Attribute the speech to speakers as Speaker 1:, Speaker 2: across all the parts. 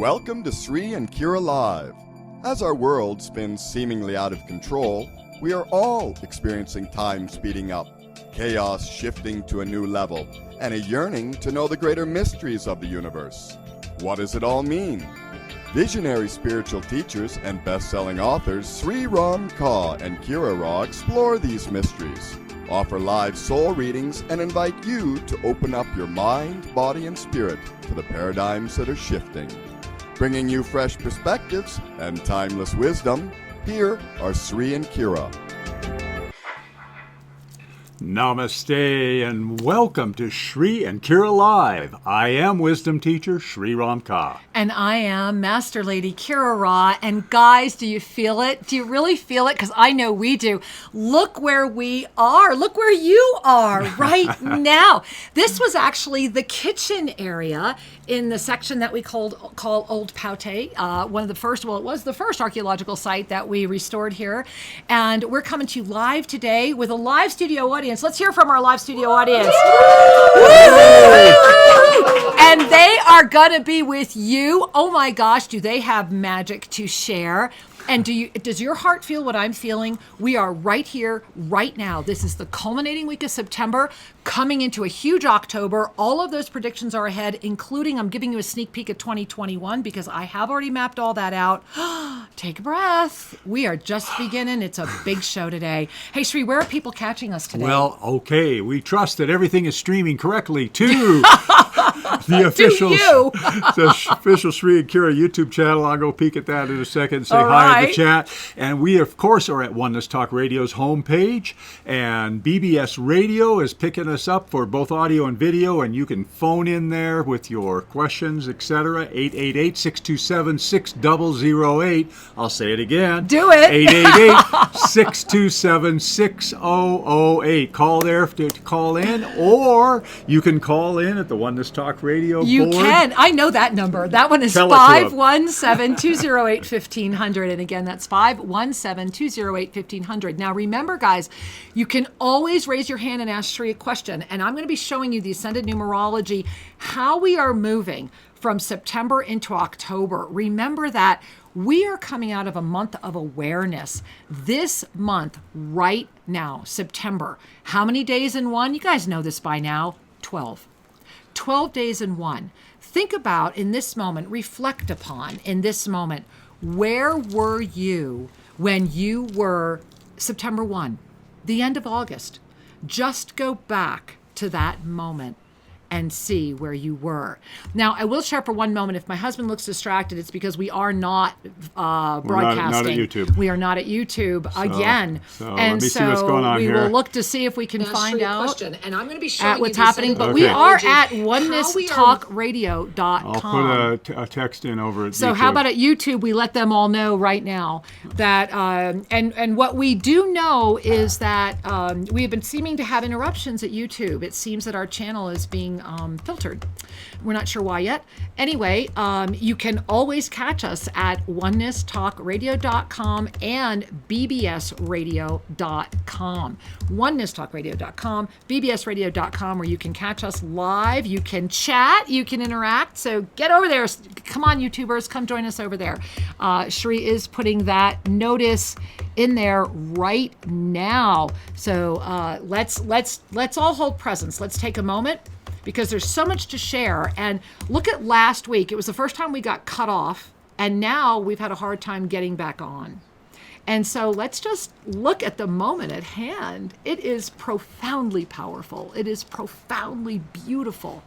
Speaker 1: Welcome to Sri and Kira Live. As our world spins seemingly out of control, we are all experiencing time speeding up, chaos shifting to a new level, and a yearning to know the greater mysteries of the universe. What does it all mean? Visionary spiritual teachers and best-selling authors Sri Ram Ka and Kira Ra explore these mysteries, offer live soul readings, and invite you to open up your mind, body, and spirit to the paradigms that are shifting. Bringing you fresh perspectives and timeless wisdom, here are Sri and Kira.
Speaker 2: Namaste and welcome to Sri and Kira Live. I am wisdom teacher Sri Ram Ka.
Speaker 3: And I am Master Lady Kira Ra. And guys, do you feel it? Do you really feel it? Because I know we do. Look where we are. Look where you are right now. This was actually the kitchen area in the section that we call Old Paute. One of the first, well, it was the first archaeological site that we restored here. And we're coming to you live today with a live studio audience. Let's hear from our live studio audience. And they are going to be with you. Oh my gosh, do they have magic to share? And does your heart feel what I'm feeling? We are right here, right now. This is the culminating week of September, coming into a huge October. All of those predictions are ahead, including, I'm giving you a sneak peek at 2021 because I have already mapped all that out. Take a breath. We are just beginning. It's a big show today. Hey, Sri, where are people catching us today?
Speaker 2: Well, okay, we trust that everything is streaming correctly to the official Sri and Kira YouTube channel. I'll go peek at that in a second and say hi in the chat. And we, of course, are at Oneness Talk Radio's homepage. And BBS Radio is picking us up for both audio and video. And you can phone in there with your questions, etc. 888-627-6008. I'll say it again.
Speaker 3: Do it.
Speaker 2: 888-627-6008. Call there to call in, or you can call in at the Oneness Talk Radio board.
Speaker 3: You can. I know that number. That one is 517-208-1500. And again, that's 517-208-1500. Now, remember, guys, you can always raise your hand and ask Sri a question. And I'm going to be showing you the Ascended Numerology, how we are moving from September into October. Remember that we are coming out of a month of awareness. This month, right now, September. How many days in one? You guys know this by now. 12. 12 days in one. Think about in this moment, reflect upon in this moment, where were you when you were September 1, the end of August? Just go back to that moment and see where you were. Now, I will share for one moment, if my husband looks distracted, it's because we are not broadcasting.
Speaker 2: Not at YouTube.
Speaker 3: We are not at YouTube again.
Speaker 2: So let me see what's going on here.
Speaker 3: We will look to see if we can find out
Speaker 4: and I'm going to be showing
Speaker 3: what's happening. But we are at onenesstalkradio.com.
Speaker 2: I'll put a text in over at
Speaker 3: So
Speaker 2: YouTube.
Speaker 3: how about at YouTube, we let them all know right now that, and what we do know is that we have been seeming to have interruptions at YouTube. It seems that our channel is being filtered. We're not sure why yet. Anyway, you can always catch us at onenesstalkradio.com and bbsradio.com. onenesstalkradio.com, bbsradio.com, where you can catch us live, you can chat, you can interact. So get over there. Come on, YouTubers, come join us over there. Sri is putting that notice in there right now. So let's all hold presence. Let's take a moment, because there's so much to share. And look at last week. It was the first time we got cut off, and now we've had a hard time getting back on. And so let's just look at the moment at hand. It is profoundly powerful. It is profoundly beautiful.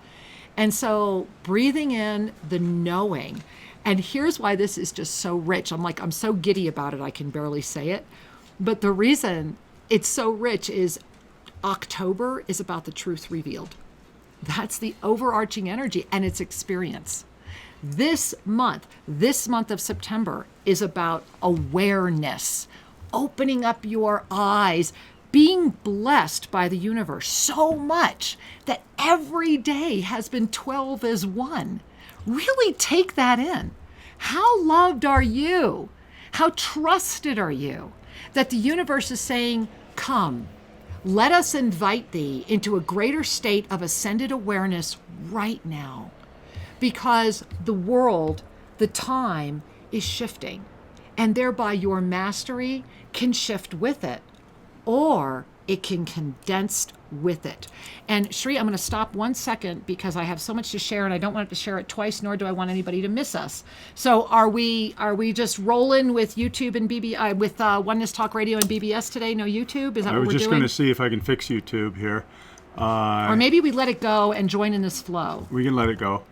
Speaker 3: And so breathing in the knowing. And here's why this is just so rich. I'm so giddy about it, I can barely say it. But the reason it's so rich is October is about the truth revealed. That's the overarching energy and its experience. This month of September is about awareness, opening up your eyes, being blessed by the universe so much that every day has been 12 as one. Really take that in. How loved are you? How trusted are you that the universe is saying, come, let us invite thee into a greater state of ascended awareness right now, because the world the time is shifting, and thereby your mastery can shift with it, or it can condense with it. And Shri, I'm going to stop 1 second because I have so much to share and I don't want to share it twice, nor do I want anybody to miss us. So are we just rolling with YouTube and with Oneness Talk Radio and BBS today? No YouTube? Is that what we're doing?
Speaker 2: I was just going to see if I can fix YouTube here.
Speaker 3: Or maybe we let it go and join in this flow.
Speaker 2: We can let it go.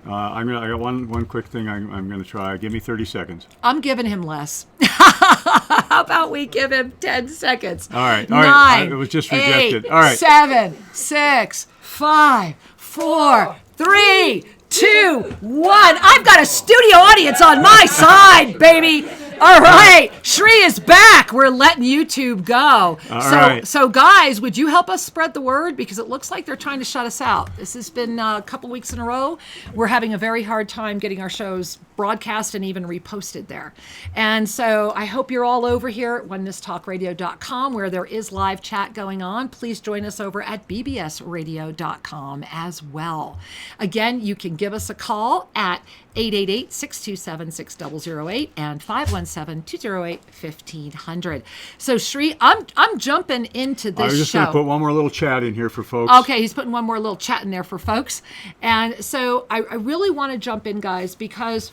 Speaker 2: I got one quick thing I'm going to try. Give me 30 seconds.
Speaker 3: I'm giving him less. How about we give him 10 seconds?
Speaker 2: All right.
Speaker 3: 9,
Speaker 2: it was just rejected.
Speaker 3: 8,
Speaker 2: All right.
Speaker 3: 7, 6, 5, 4, 3, 2, 1. I've got a studio audience on my side, baby. All right, Shri is back. We're letting YouTube go. So guys, would you help us spread the word? Because it looks like they're trying to shut us out. This has been a couple weeks in a row. We're having a very hard time getting our shows broadcast and even reposted there. And so I hope you're all over here at onenesstalkradio.com where there is live chat going on. Please join us over at bbsradio.com as well. Again, you can give us a call at 888-627-6008 and 517-208-1500. So Shri, I'm jumping into this show.
Speaker 2: I was just going to put one more little chat in here for folks.
Speaker 3: Okay, he's putting one more little chat in there for folks. And so I really want to jump in, guys, because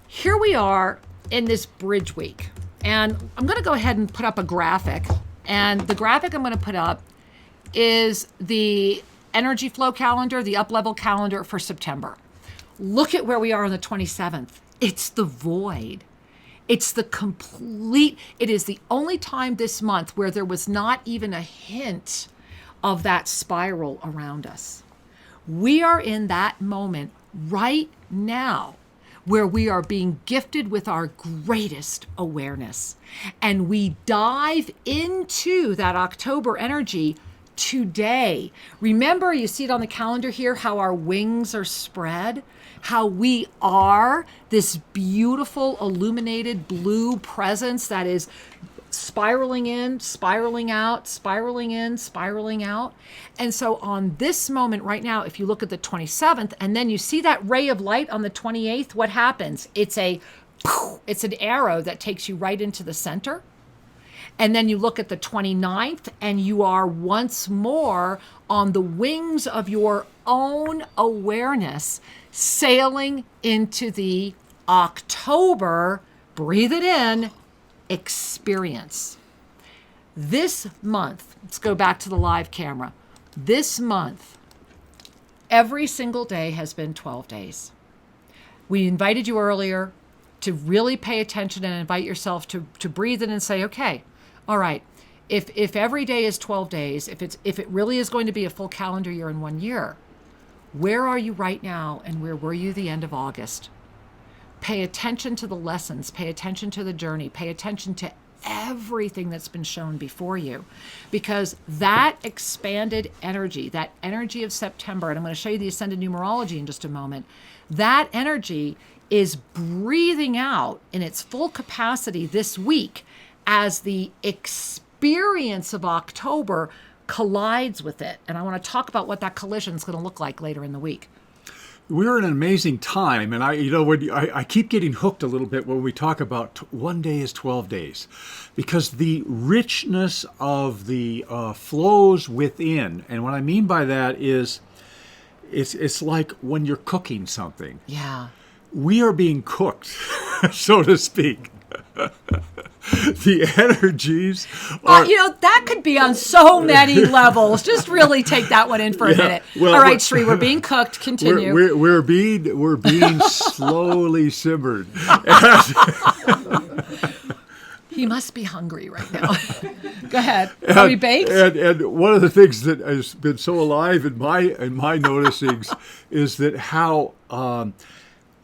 Speaker 3: here we are in this bridge week. And I'm going to go ahead and put up a graphic. And the graphic I'm going to put up is the energy flow calendar, the up-level calendar for September. Look at where we are on the 27th. It's the void. It's the complete, it is the only time this month where there was not even a hint of that spiral around us. We are in that moment right now where we are being gifted with our greatest awareness. And we dive into that October energy today. Remember, you see it on the calendar here, how our wings are spread, how we are this beautiful illuminated blue presence that is spiraling in, spiraling out, spiraling in, spiraling out. And so on this moment right now, if you look at the 27th and then you see that ray of light on the 28th, what happens? It's an arrow that takes you right into the center. And then you look at the 29th and you are once more on the wings of your own awareness, sailing into the October, breathe it in, experience. This month, let's go back to the live camera. This month, every single day has been 12 days. We invited you earlier to really pay attention and invite yourself to breathe in and say, okay, all right, if every day is 12 days, if it really is going to be a full calendar year in 1 year, where are you right now and where were you the end of August? Pay attention to the lessons, pay attention to the journey, pay attention to everything that's been shown before you, because that expanded energy, that energy of September, and I'm going to show you the Ascended Numerology in just a moment, that energy is breathing out in its full capacity this week as the experience of October collides with it. And I want to talk about what that collision is going to look like later in the week.
Speaker 2: We're in an amazing time, and I keep getting hooked a little bit when we talk about 1 day is 12 days, because the richness of the flows within, and what I mean by that is, it's like when you're cooking something.
Speaker 3: Yeah.
Speaker 2: We are being cooked, so to speak. The energies are...
Speaker 3: that could be on so many levels. Just really take that one in for a minute.
Speaker 2: Well,
Speaker 3: all right, Shri, we're being cooked. Continue.
Speaker 2: We're being slowly simmered.
Speaker 3: He must be hungry right now. Go ahead. Are we baked?
Speaker 2: And one of the things that has been so alive in my noticings is that how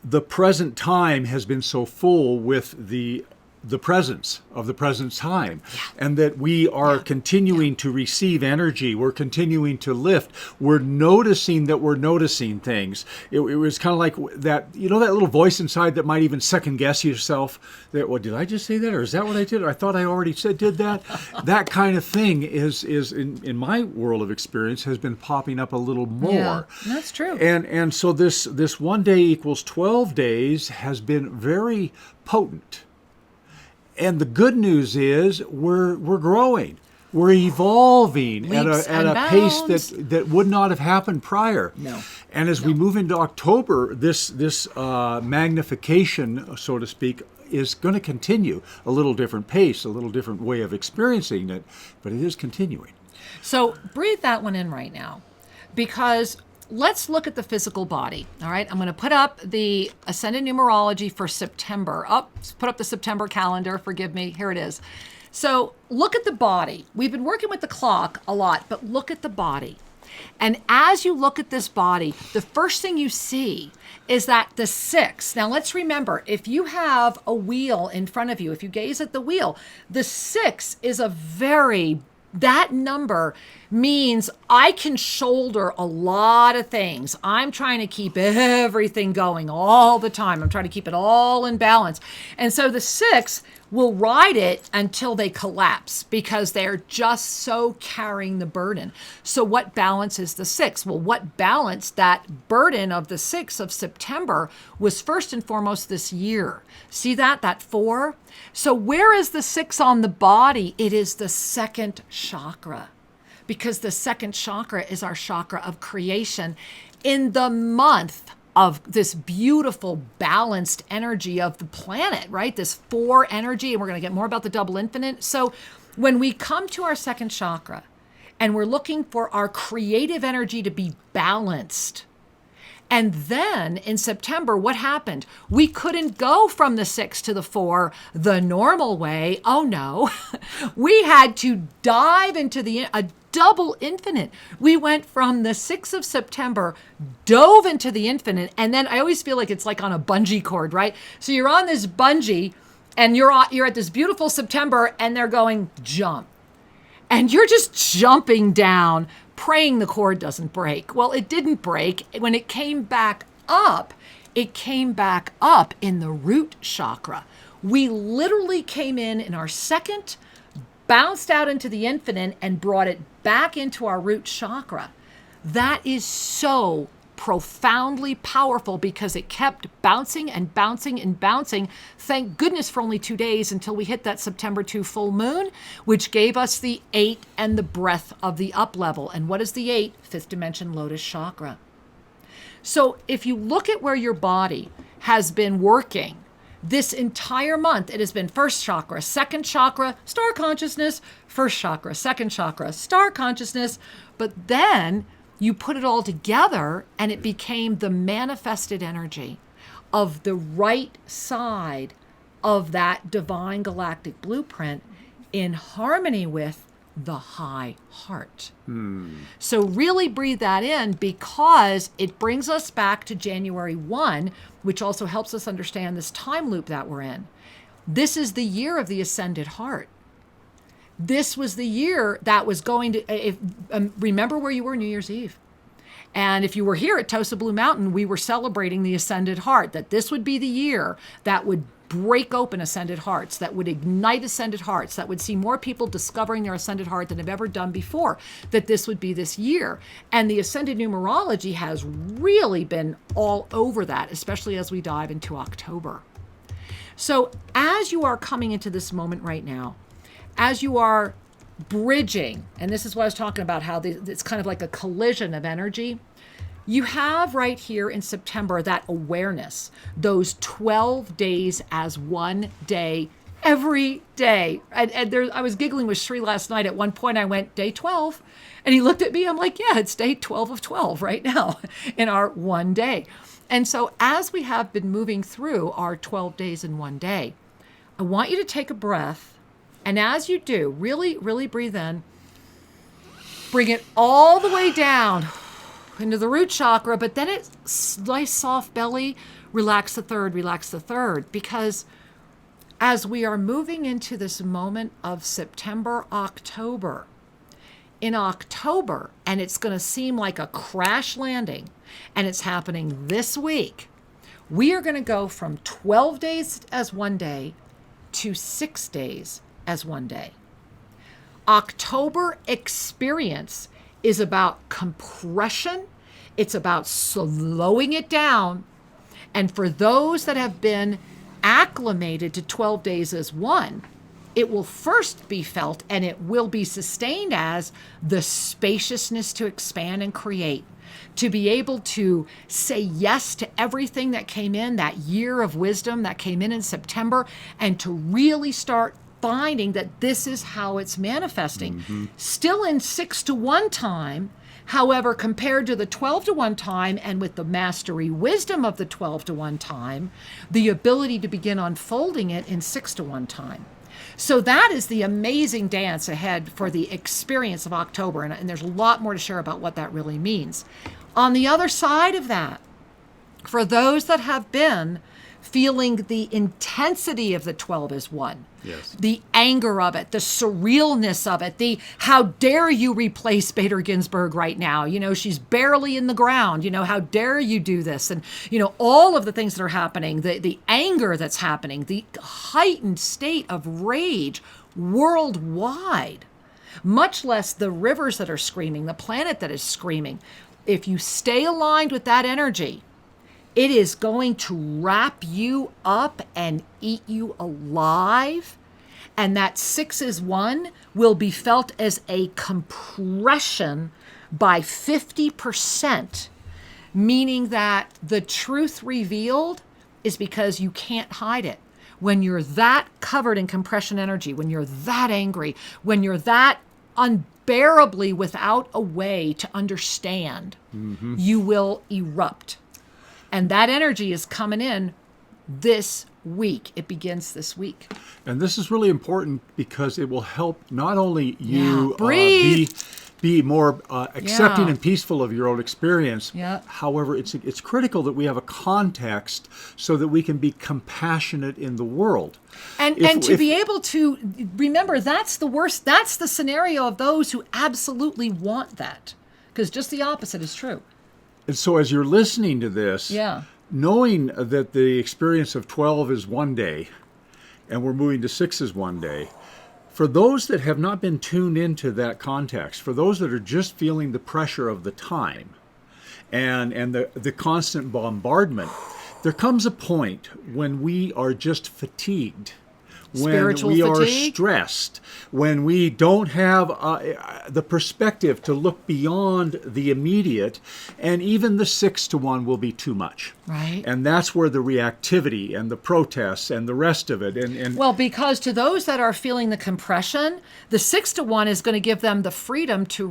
Speaker 2: the present time has been so full with the the presence of the present time, and that we are continuing to receive energy. We're continuing to lift. We're noticing that we're noticing things. It was kind of like that, that little voice inside that might even second guess yourself. That, well, did I just say that, or is that what I did? Or I thought I already did that. That kind of thing is in my world of experience has been popping up a little more.
Speaker 3: Yeah, that's true.
Speaker 2: And so this 1 day equals 12 days has been very potent. And the good news is we're growing. We're evolving at a pace that would not have happened prior.
Speaker 3: No.
Speaker 2: And as we move into October, this magnification, so to speak, is going to continue. A little different pace, a little different way of experiencing it, but it is continuing.
Speaker 3: So breathe that one in right now, because let's look at the physical body. All right. I'm going to put up the Ascended Numerology for September. Put up the September calendar. Forgive me. Here it is. So look at the body. We've been working with the clock a lot, but look at the body. And as you look at this body, the first thing you see is that the 6. Now let's remember, if you have a wheel in front of you, if you gaze at the wheel, the 6 is that number means I can shoulder a lot of things. I'm trying to keep everything going all the time. I'm trying to keep it all in balance. And so the 6 will ride it until they collapse because they're just so carrying the burden. So what balances the 6? Well, what balanced that burden of the 6 of September was first and foremost this year. See that 4? So where is the 6 on the body? It is the second chakra, because the second chakra is our chakra of creation. In the month of this beautiful balanced energy of the planet, right? This 4 energy, and we're going to get more about the double infinite. So when we come to our second chakra and we're looking for our creative energy to be balanced, and then in September, what happened? We couldn't go from the 6 to the 4 the normal way. Oh no, we had to dive into a double infinite. We went from the 6th of September, dove into the infinite, and then I always feel like it's like on a bungee cord, right? So you're on this bungee, and you're at this beautiful September, and they're going, jump. And you're just jumping down, praying the cord doesn't break. Well, it didn't break. When it came back up in the root chakra. We literally came in our second, bounced out into the infinite, and brought it back into our root chakra. That is so profoundly powerful because it kept bouncing and bouncing and bouncing. Thank goodness for only 2 days until we hit that September 2 full moon, which gave us the 8 and the breath of the up level. And what is the 8? 5th dimension lotus chakra. So if you look at where your body has been working this entire month, it has been first chakra, second chakra, star consciousness, first chakra, second chakra, star consciousness. But then you put it all together and it became the manifested energy of the right side of that divine galactic blueprint in harmony with the high heart. So really breathe that in, because it brings us back to January 1, which also helps us understand this time loop that we're in. This is the year of the ascended heart. This was the year that was going to, remember where you were New Year's Eve. And if you were here at TOSA Blue Mountain, we were celebrating the ascended heart, that this would be the year that would break open ascended hearts, that would ignite ascended hearts, that would see more people discovering their ascended heart than have ever done before, that this would be this year. And the Ascended Numerology has really been all over that, especially as we dive into October. So as you are coming into this moment right now, as you are bridging, and this is what I was talking about, how it's kind of like a collision of energy, you have right here in September that awareness, those 12 days as one day, every day. And I was giggling with Sri last night. At one point I went, day 12. And he looked at me. I'm like, yeah, it's day 12 of 12 right now in our one day. And so as we have been moving through our 12 days in one day, I want you to take a breath. And as you do, really, really breathe in. Bring it all the way down into the root chakra, but then it's nice soft belly. Relax the third, because as we are moving into this moment of September, October, in October, and it's going to seem like a crash landing, and it's happening this week, we are going to go from 12 days as one day to 6 days as one day. October experience is about compression. It's about slowing it down. And for those that have been acclimated to 12 days as one, it will first be felt and it will be sustained as the spaciousness to expand and create, to be able to say yes to everything that came in, that year of wisdom that came in September, and to really start finding that this is how it's manifesting. Still in 6-to-1 time, however, compared to the 12-to-1 time and with the mastery wisdom of the 12-to-1 time, the ability to begin unfolding it in 6-to-1 time. So that is the amazing dance ahead for the experience of October. And there's a lot more to share about what that really means. On the other side of that, for those that have been feeling the intensity of the 12 as one,
Speaker 2: yes,
Speaker 3: the anger of it, the surrealness of it, the how dare you replace Bader Ginsburg right now? You know, she's barely in the ground. You know, how dare you do this? And, you know, all of the things that are happening, the anger that's happening, the heightened state of rage worldwide, much less the rivers that are screaming, the planet that is screaming. If you stay aligned with that energy, it is going to wrap you up and eat you alive. And that 6-is-1 will be felt as a compression by 50%, meaning that the truth revealed is because you can't hide it. When you're that covered in compression energy, when you're that angry, when you're that unbearably without a way to understand, you will erupt. And that energy is coming in this week. It begins this week.
Speaker 2: And this is really important because it will help not only you be more accepting and peaceful of your own experience.
Speaker 3: Yeah.
Speaker 2: However, it's critical that we have a context so that we can be compassionate in the world.
Speaker 3: And to be able to remember, that's the worst. That's the scenario of those who absolutely want that. Because just the opposite is true.
Speaker 2: And so as you're listening to this, knowing that the experience of 12 is one day, and we're moving to 6 is one day, for those that have not been tuned into that context, for those that are just feeling the pressure of the time and the constant bombardment, there comes a point when we are just fatigued, when we are stressed, when we don't have the perspective to look beyond the immediate, and even the 6-to-1 will be too much.
Speaker 3: Right.
Speaker 2: And that's where the reactivity and the protests and the rest of it. And
Speaker 3: well, because to those that are feeling the compression, the 6-to-1 is going to give them the freedom to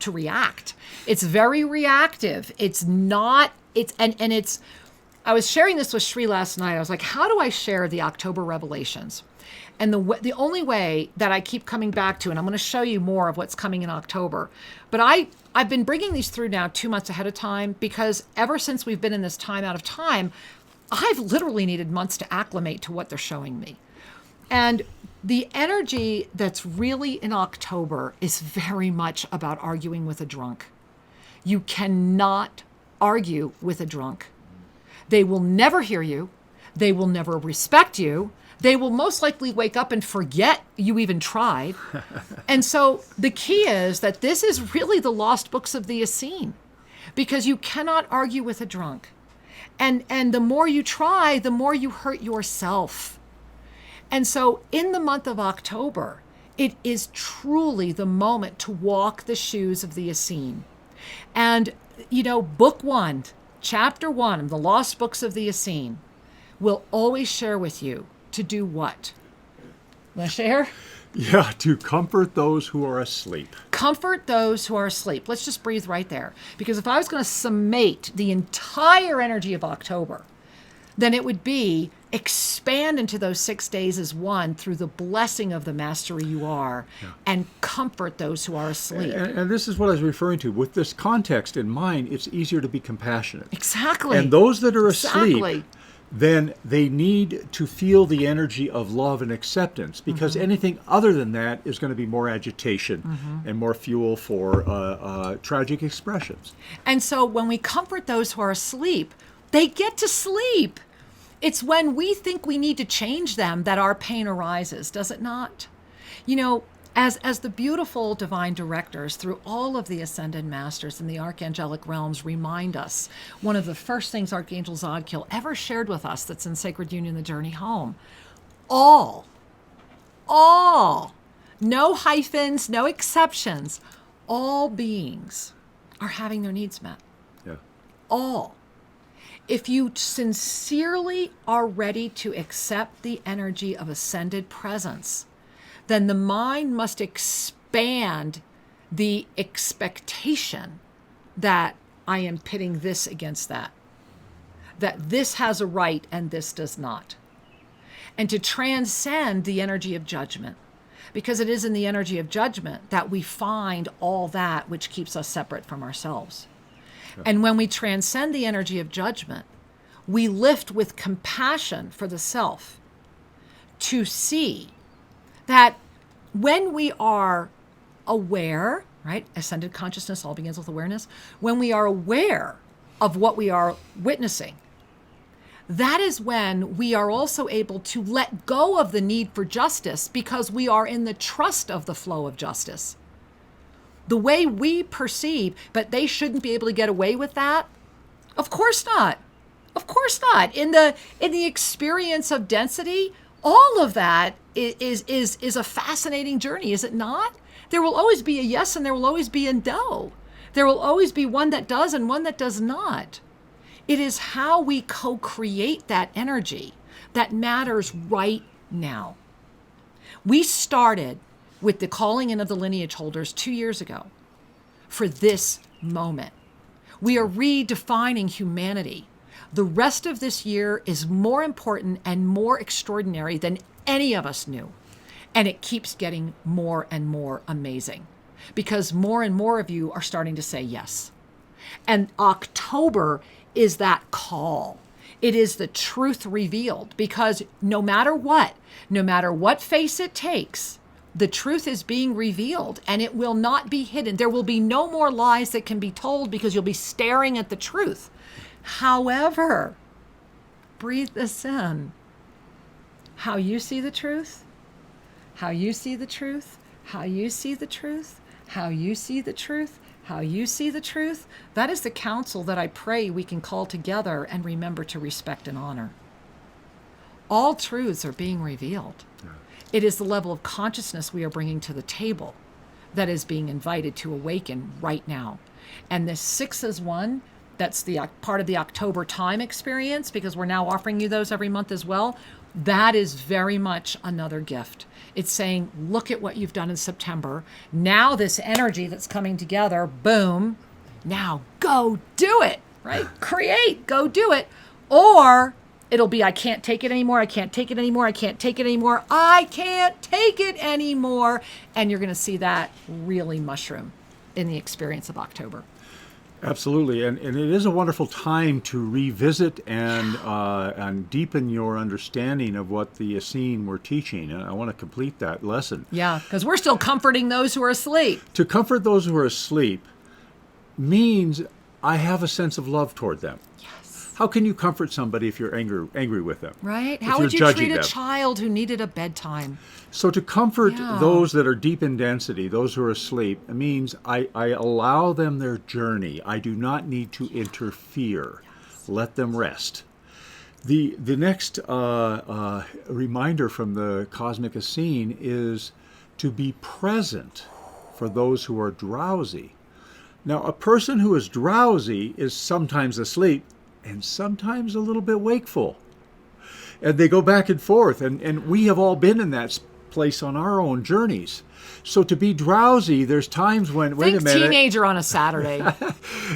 Speaker 3: react. It's very reactive. It's not. And it's. I was sharing this with Shri last night. I was like, how do I share the October revelations? And the only way that I keep coming back to, and I'm going to show you more of what's coming in October, but I've been bringing these through now 2 months ahead of time, because ever since we've been in this time out of time, I've literally needed months to acclimate to what they're showing me. And the energy that's really in October is very much about arguing with a drunk. You cannot argue with a drunk. They will never hear you. They will never respect you. They will most likely wake up and forget you even tried. And so the key is that this is really the lost books of the Essene, because you cannot argue with a drunk. And the more you try, the more you hurt yourself. And so in the month of October, it is truly the moment to walk the shoes of the Essene. And, you know, book 1, chapter 1 of the lost books of the Essene will always share with you to do what? Want to share?
Speaker 2: Yeah, to comfort those who are asleep.
Speaker 3: Comfort those who are asleep. Let's just breathe right there. Because if I was going to summate the entire energy of October, then it would be expand into those 6 days as one through the blessing of the mastery you are, and comfort those who are asleep.
Speaker 2: And this is what I was referring to. With this context in mind, it's easier to be compassionate.
Speaker 3: Exactly.
Speaker 2: And those that are asleep, then they need to feel the energy of love and acceptance, because anything other than that is going to be more agitation and more fuel for tragic expressions.
Speaker 3: And so when we comfort those who are asleep, they get to sleep. It's when we think we need to change them that our pain arises, does it not? You know, as the beautiful divine directors through all of the ascended masters in the archangelic realms remind us, one of the first things Archangel Zadkiel ever shared with us that's in Sacred Union, the Journey Home, all, no hyphens, no exceptions, all beings are having their needs met.
Speaker 2: Yeah.
Speaker 3: All. If you sincerely are ready to accept the energy of ascended presence, then the mind must expand the expectation that I am pitting this against that this has a right and this does not. And to transcend the energy of judgment, because it is in the energy of judgment that we find all that which keeps us separate from ourselves. Yeah. And when we transcend the energy of judgment, we lift with compassion for the self to see that when we are aware, right? Ascended consciousness all begins with awareness. When we are aware of what we are witnessing, that is when we are also able to let go of the need for justice, because we are in the trust of the flow of justice. The way we perceive, but they shouldn't be able to get away with that. Of course not. Of course not. In the experience of density, all of that is a fascinating journey, is it not? There will always be a yes and there will always be a no. There will always be one that does and one that does not. It is how we co-create that energy that matters right now. We started with the calling in of the lineage holders 2 years ago for this moment. We are redefining humanity. The rest of this year is more important and more extraordinary than any of us knew. And it keeps getting more and more amazing because more and more of you are starting to say yes. And October is that call. It is the truth revealed, because no matter what face it takes, the truth is being revealed and it will not be hidden. There will be no more lies that can be told because you'll be staring at the truth. However, breathe this in. How you see the truth, how you see the truth, how you see the truth, how you see the truth, how you see the truth, that is the counsel that I pray we can call together and remember to respect and honor. All truths are being revealed. Yeah. It is the level of consciousness we are bringing to the table that is being invited to awaken right now. And this 6 is one. That's the part of the October time experience, because we're now offering you those every month as well. That is very much another gift. It's saying, look at what you've done in September. Now this energy that's coming together, boom, now go do it, right? Create, go do it. Or it'll be, I can't take it anymore. I can't take it anymore. I can't take it anymore. I can't take it anymore. And you're going to see that really mushroom in the experience of October.
Speaker 2: Absolutely, and it is a wonderful time to revisit and deepen your understanding of what the Essene were teaching. And I want to complete that lesson.
Speaker 3: Yeah, because we're still comforting those who are asleep.
Speaker 2: To comfort those who are asleep means I have a sense of love toward them.
Speaker 3: Yes.
Speaker 2: How can you comfort somebody if you're angry with them?
Speaker 3: Right? How would you treat a child who needed a bedtime?
Speaker 2: So to comfort those that are deep in density, those who are asleep, means I allow them their journey. I do not need to interfere. Yes. Let them rest. The next reminder from the Cosmic Essene is to be present for those who are drowsy. Now, a person who is drowsy is sometimes asleep and sometimes a little bit wakeful. And they go back and forth, and we have all been in that place on our own journeys. So to be drowsy, there's times when, wait a minute.
Speaker 3: Teenager on a Saturday.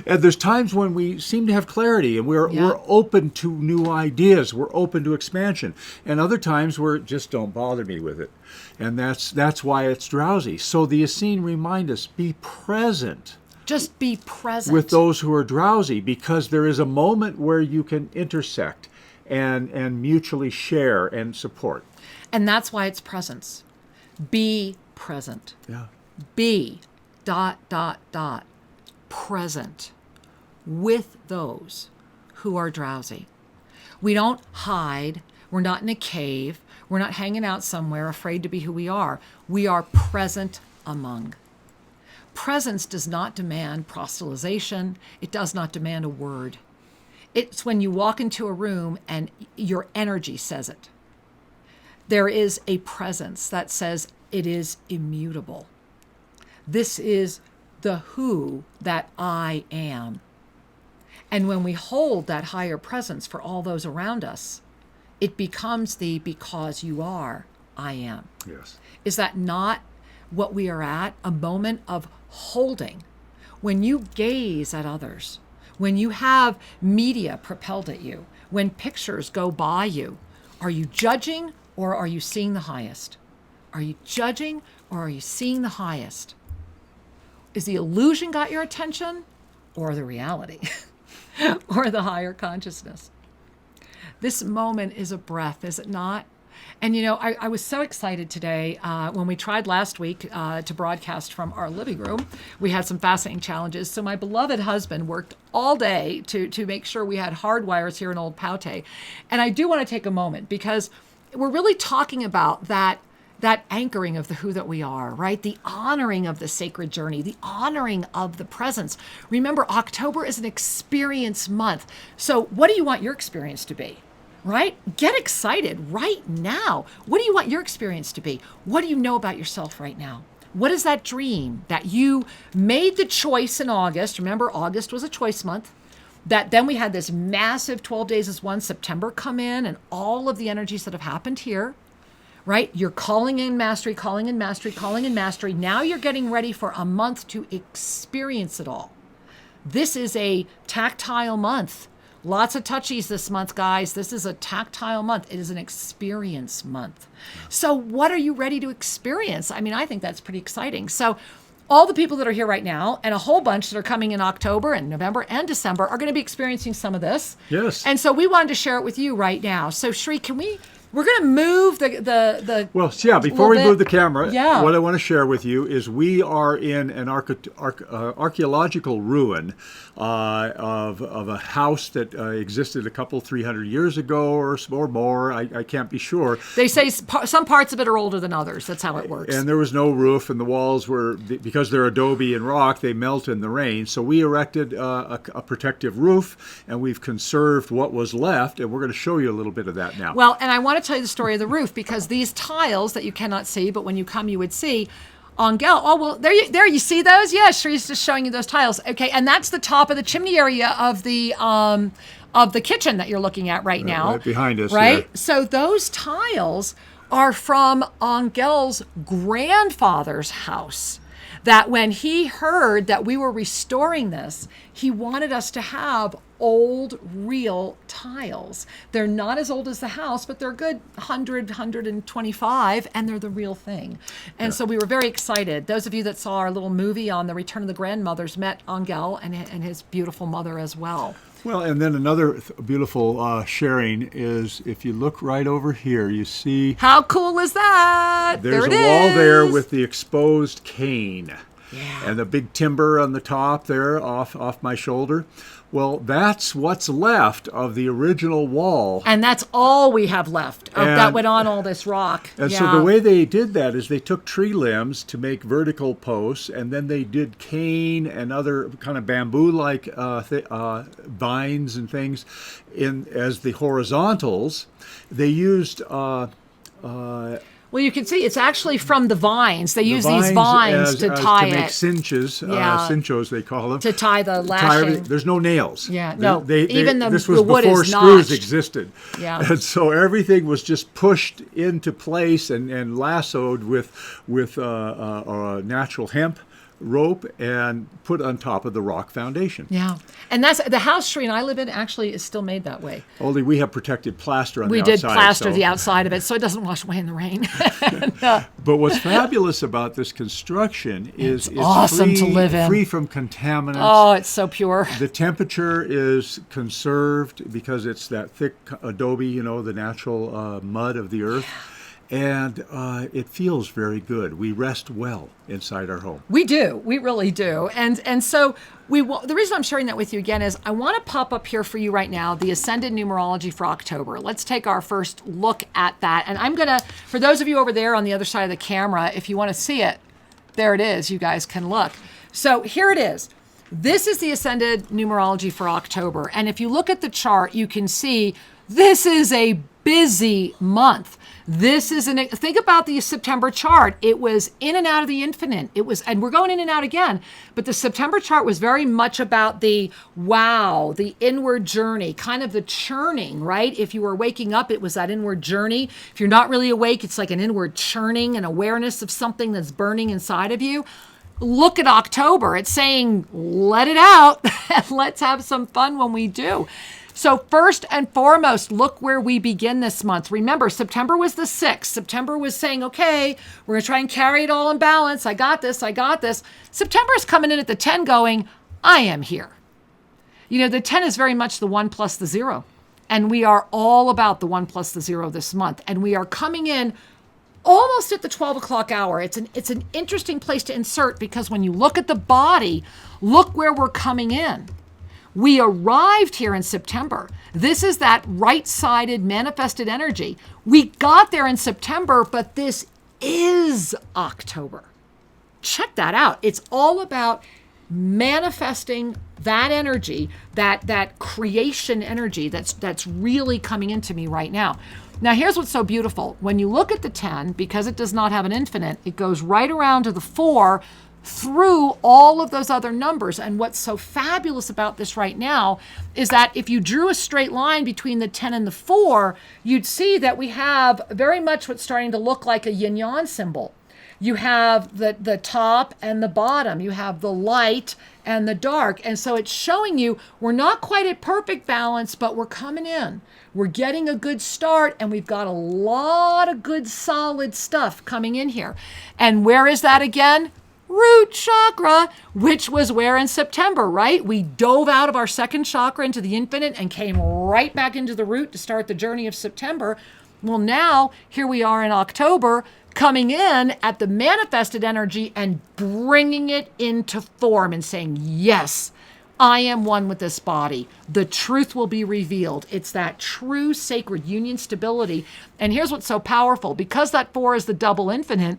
Speaker 2: And there's times when we seem to have clarity and we're open to new ideas. We're open to expansion. And other times we're just don't bother me with it. And that's why it's drowsy. So the Essene remind us, be present.
Speaker 3: Just be present.
Speaker 2: With those who are drowsy, because there is a moment where you can intersect and mutually share and support.
Speaker 3: And that's why it's presence. Be present.
Speaker 2: Yeah.
Speaker 3: Be ... present with those who are drowsy. We don't hide. We're not in a cave. We're not hanging out somewhere afraid to be who we are. We are present among. Presence does not demand proselytization. It does not demand a word. It's when you walk into a room and your energy says it. There is a presence that says it is immutable. This is the who that I am. And when we hold that higher presence for all those around us, it becomes the because you are, I am.
Speaker 2: Yes.
Speaker 3: Is that not what we are at? A moment of holding. When you gaze at others, when you have media propelled at you, when pictures go by you, are you judging or are you seeing the highest? Are you judging or are you seeing the highest? Is the illusion got your attention or the reality or the higher consciousness? This moment is a breath, is it not? And, you know, I was so excited today when we tried last week to broadcast from our living room. We had some fascinating challenges. So my beloved husband worked all day to make sure we had hard wires here in Old Paute. And I do want to take a moment because we're really talking about that anchoring of the who that we are, right? The honoring of the sacred journey, the honoring of the presence. Remember, October is an experience month. So what do you want your experience to be? Right? Get excited right now. What do you want your experience to be? What do you know about yourself right now? What is that dream that you made the choice in August? Remember, August was a choice month. That then we had this massive 12 days as one September come in and all of the energies that have happened here, right? You're calling in mastery, calling in mastery, calling in mastery. Now you're getting ready for a month to experience it all. This is a tactile month. Lots of touchies this month, guys. This is a tactile month. It is an experience month. So what are you ready to experience? I mean, I think that's pretty exciting. So all the people that are here right now and a whole bunch that are coming in October and November and December are going to be experiencing some of this.
Speaker 2: Yes.
Speaker 3: And so we wanted to share it with you right now. So Shri, we're going to move the
Speaker 2: Well, yeah, before we move the camera,
Speaker 3: yeah.
Speaker 2: What I want to share with you is we are in an archaeological ruin of a house that existed 300 years ago or more. I can't be sure.
Speaker 3: They say some parts of it are older than others. That's how it works.
Speaker 2: And there was no roof, and the walls were, because they're adobe and rock, they melt in the rain. So we erected a protective roof, and we've conserved what was left, and we're going to show you a little bit of that now.
Speaker 3: Well, and I want to tell you the story of the roof because these tiles that you cannot see, but when you come, you would see. Angel, oh, well, there you see those? Yeah, Shree's just showing you those tiles. Okay, and that's the top of the chimney area of the kitchen that you're looking at right now.
Speaker 2: Right behind us.
Speaker 3: Right?
Speaker 2: Yeah.
Speaker 3: So those tiles are from Angel's grandfather's house. That when he heard that we were restoring this, he wanted us to have old, real tiles. They're not as old as the house, but they're good 100, 125, and they're the real thing. And so we were very excited. Those of you that saw our little movie on the Return of the Grandmothers met Angel and his beautiful mother as well.
Speaker 2: Well, and then another beautiful sharing is if you look right over here, you see...
Speaker 3: How cool is that?
Speaker 2: There's
Speaker 3: there it
Speaker 2: a wall
Speaker 3: is.
Speaker 2: there with the exposed cane.
Speaker 3: Yeah.
Speaker 2: And the big timber on the top there off my shoulder. Well, that's what's left of the original wall.
Speaker 3: And that's all we have left that went on all this rock.
Speaker 2: And so the way they did that is they took tree limbs to make vertical posts, and then they did cane and other kind of bamboo-like vines and things as the horizontals. They used...
Speaker 3: well, you can see it's actually from the vines. They use these vines to tie
Speaker 2: to make
Speaker 3: it.
Speaker 2: cinches, cinchos they call them.
Speaker 3: To tie the lashing.
Speaker 2: There's no nails.
Speaker 3: Yeah, no.
Speaker 2: This was
Speaker 3: the wood
Speaker 2: before
Speaker 3: is
Speaker 2: screws
Speaker 3: notched.
Speaker 2: existed.
Speaker 3: Yeah.
Speaker 2: And so everything was just pushed into place and lassoed with natural hemp rope and put on top of the rock foundation.
Speaker 3: Yeah. And that's the house Sheree and I live in actually is still made that way.
Speaker 2: Only we have protected plaster on the outside.
Speaker 3: We did plaster the outside of it so it doesn't wash away in the rain.
Speaker 2: But what's fabulous about this construction is it's
Speaker 3: awesome to live in.
Speaker 2: Free from contaminants.
Speaker 3: Oh, it's so pure.
Speaker 2: The temperature is conserved because it's that thick adobe, the natural mud of the earth. And it feels very good. We rest well inside our home.
Speaker 3: We do. We really do. And so the reason I'm sharing that with you again is I want to pop up here for you right now the Ascended Numerology for October. Let's take our first look at that. And I'm going to, for those of you over there on the other side of the camera, if you want to see it, there it is. You guys can look. So here it is. This is the Ascended Numerology for October. And if you look at the chart, you can see this is a busy month. Think about the September chart. It was in and out of the infinite. And we're going in and out again. But the September chart was very much about the inward journey, kind of the churning, right? If you were waking up, it was that inward journey. If you're not really awake, it's like an inward churning, an awareness of something that's burning inside of you. Look at October. It's saying, let it out and let's have some fun when we do. So first and foremost, look where we begin this month. Remember, September was the 6th. September was saying, okay, we're going to try and carry it all in balance. I got this. September is coming in at the 10 going, I am here. The 10 is very much the 1 plus the 0. And we are all about the 1 plus the 0 this month. And we are coming in almost at the 12 o'clock hour. It's an interesting place to insert because when you look at the body, look where we're coming in. We arrived here in September. This is that right-sided manifested energy. We got there in September, but this is October. Check that out. It's all about manifesting that energy, that creation energy that's really coming into me right now. Now, here's what's so beautiful. When you look at the 10, because it does not have an infinite, it goes right around to the 4, through all of those other numbers. And what's so fabulous about this right now is that if you drew a straight line between the 10 and the 4, you'd see that we have very much what's starting to look like a yin-yang symbol. You have the top and the bottom. You have the light and the dark. And so it's showing you we're not quite at perfect balance, but we're coming in. We're getting a good start, and we've got a lot of good solid stuff coming in here. And where is that again? Root chakra, which was where in September, right? We dove out of our second chakra into the infinite and came right back into the root to start the journey of September. Well, now here we are in October, coming in at the manifested energy and bringing it into form and saying, yes, I am one with this body. The truth will be revealed. It's that true sacred union stability. And here's what's so powerful. Because that 4 is the double infinite,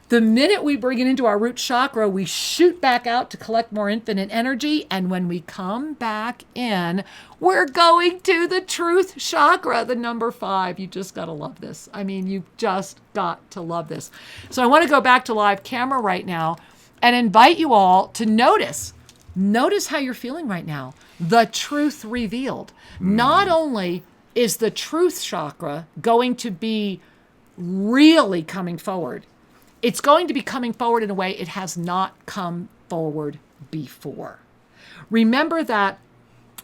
Speaker 3: the minute we bring it into our root chakra, we shoot back out to collect more infinite energy. And when we come back in, we're going to the truth chakra, the number 5. You just got to love this. I mean, you just got to love this. So I want to go back to live camera right now and invite you all to notice how you're feeling right now. The truth revealed. Not only is the truth chakra going to be really coming forward, it's going to be coming forward in a way it has not come forward before. Remember that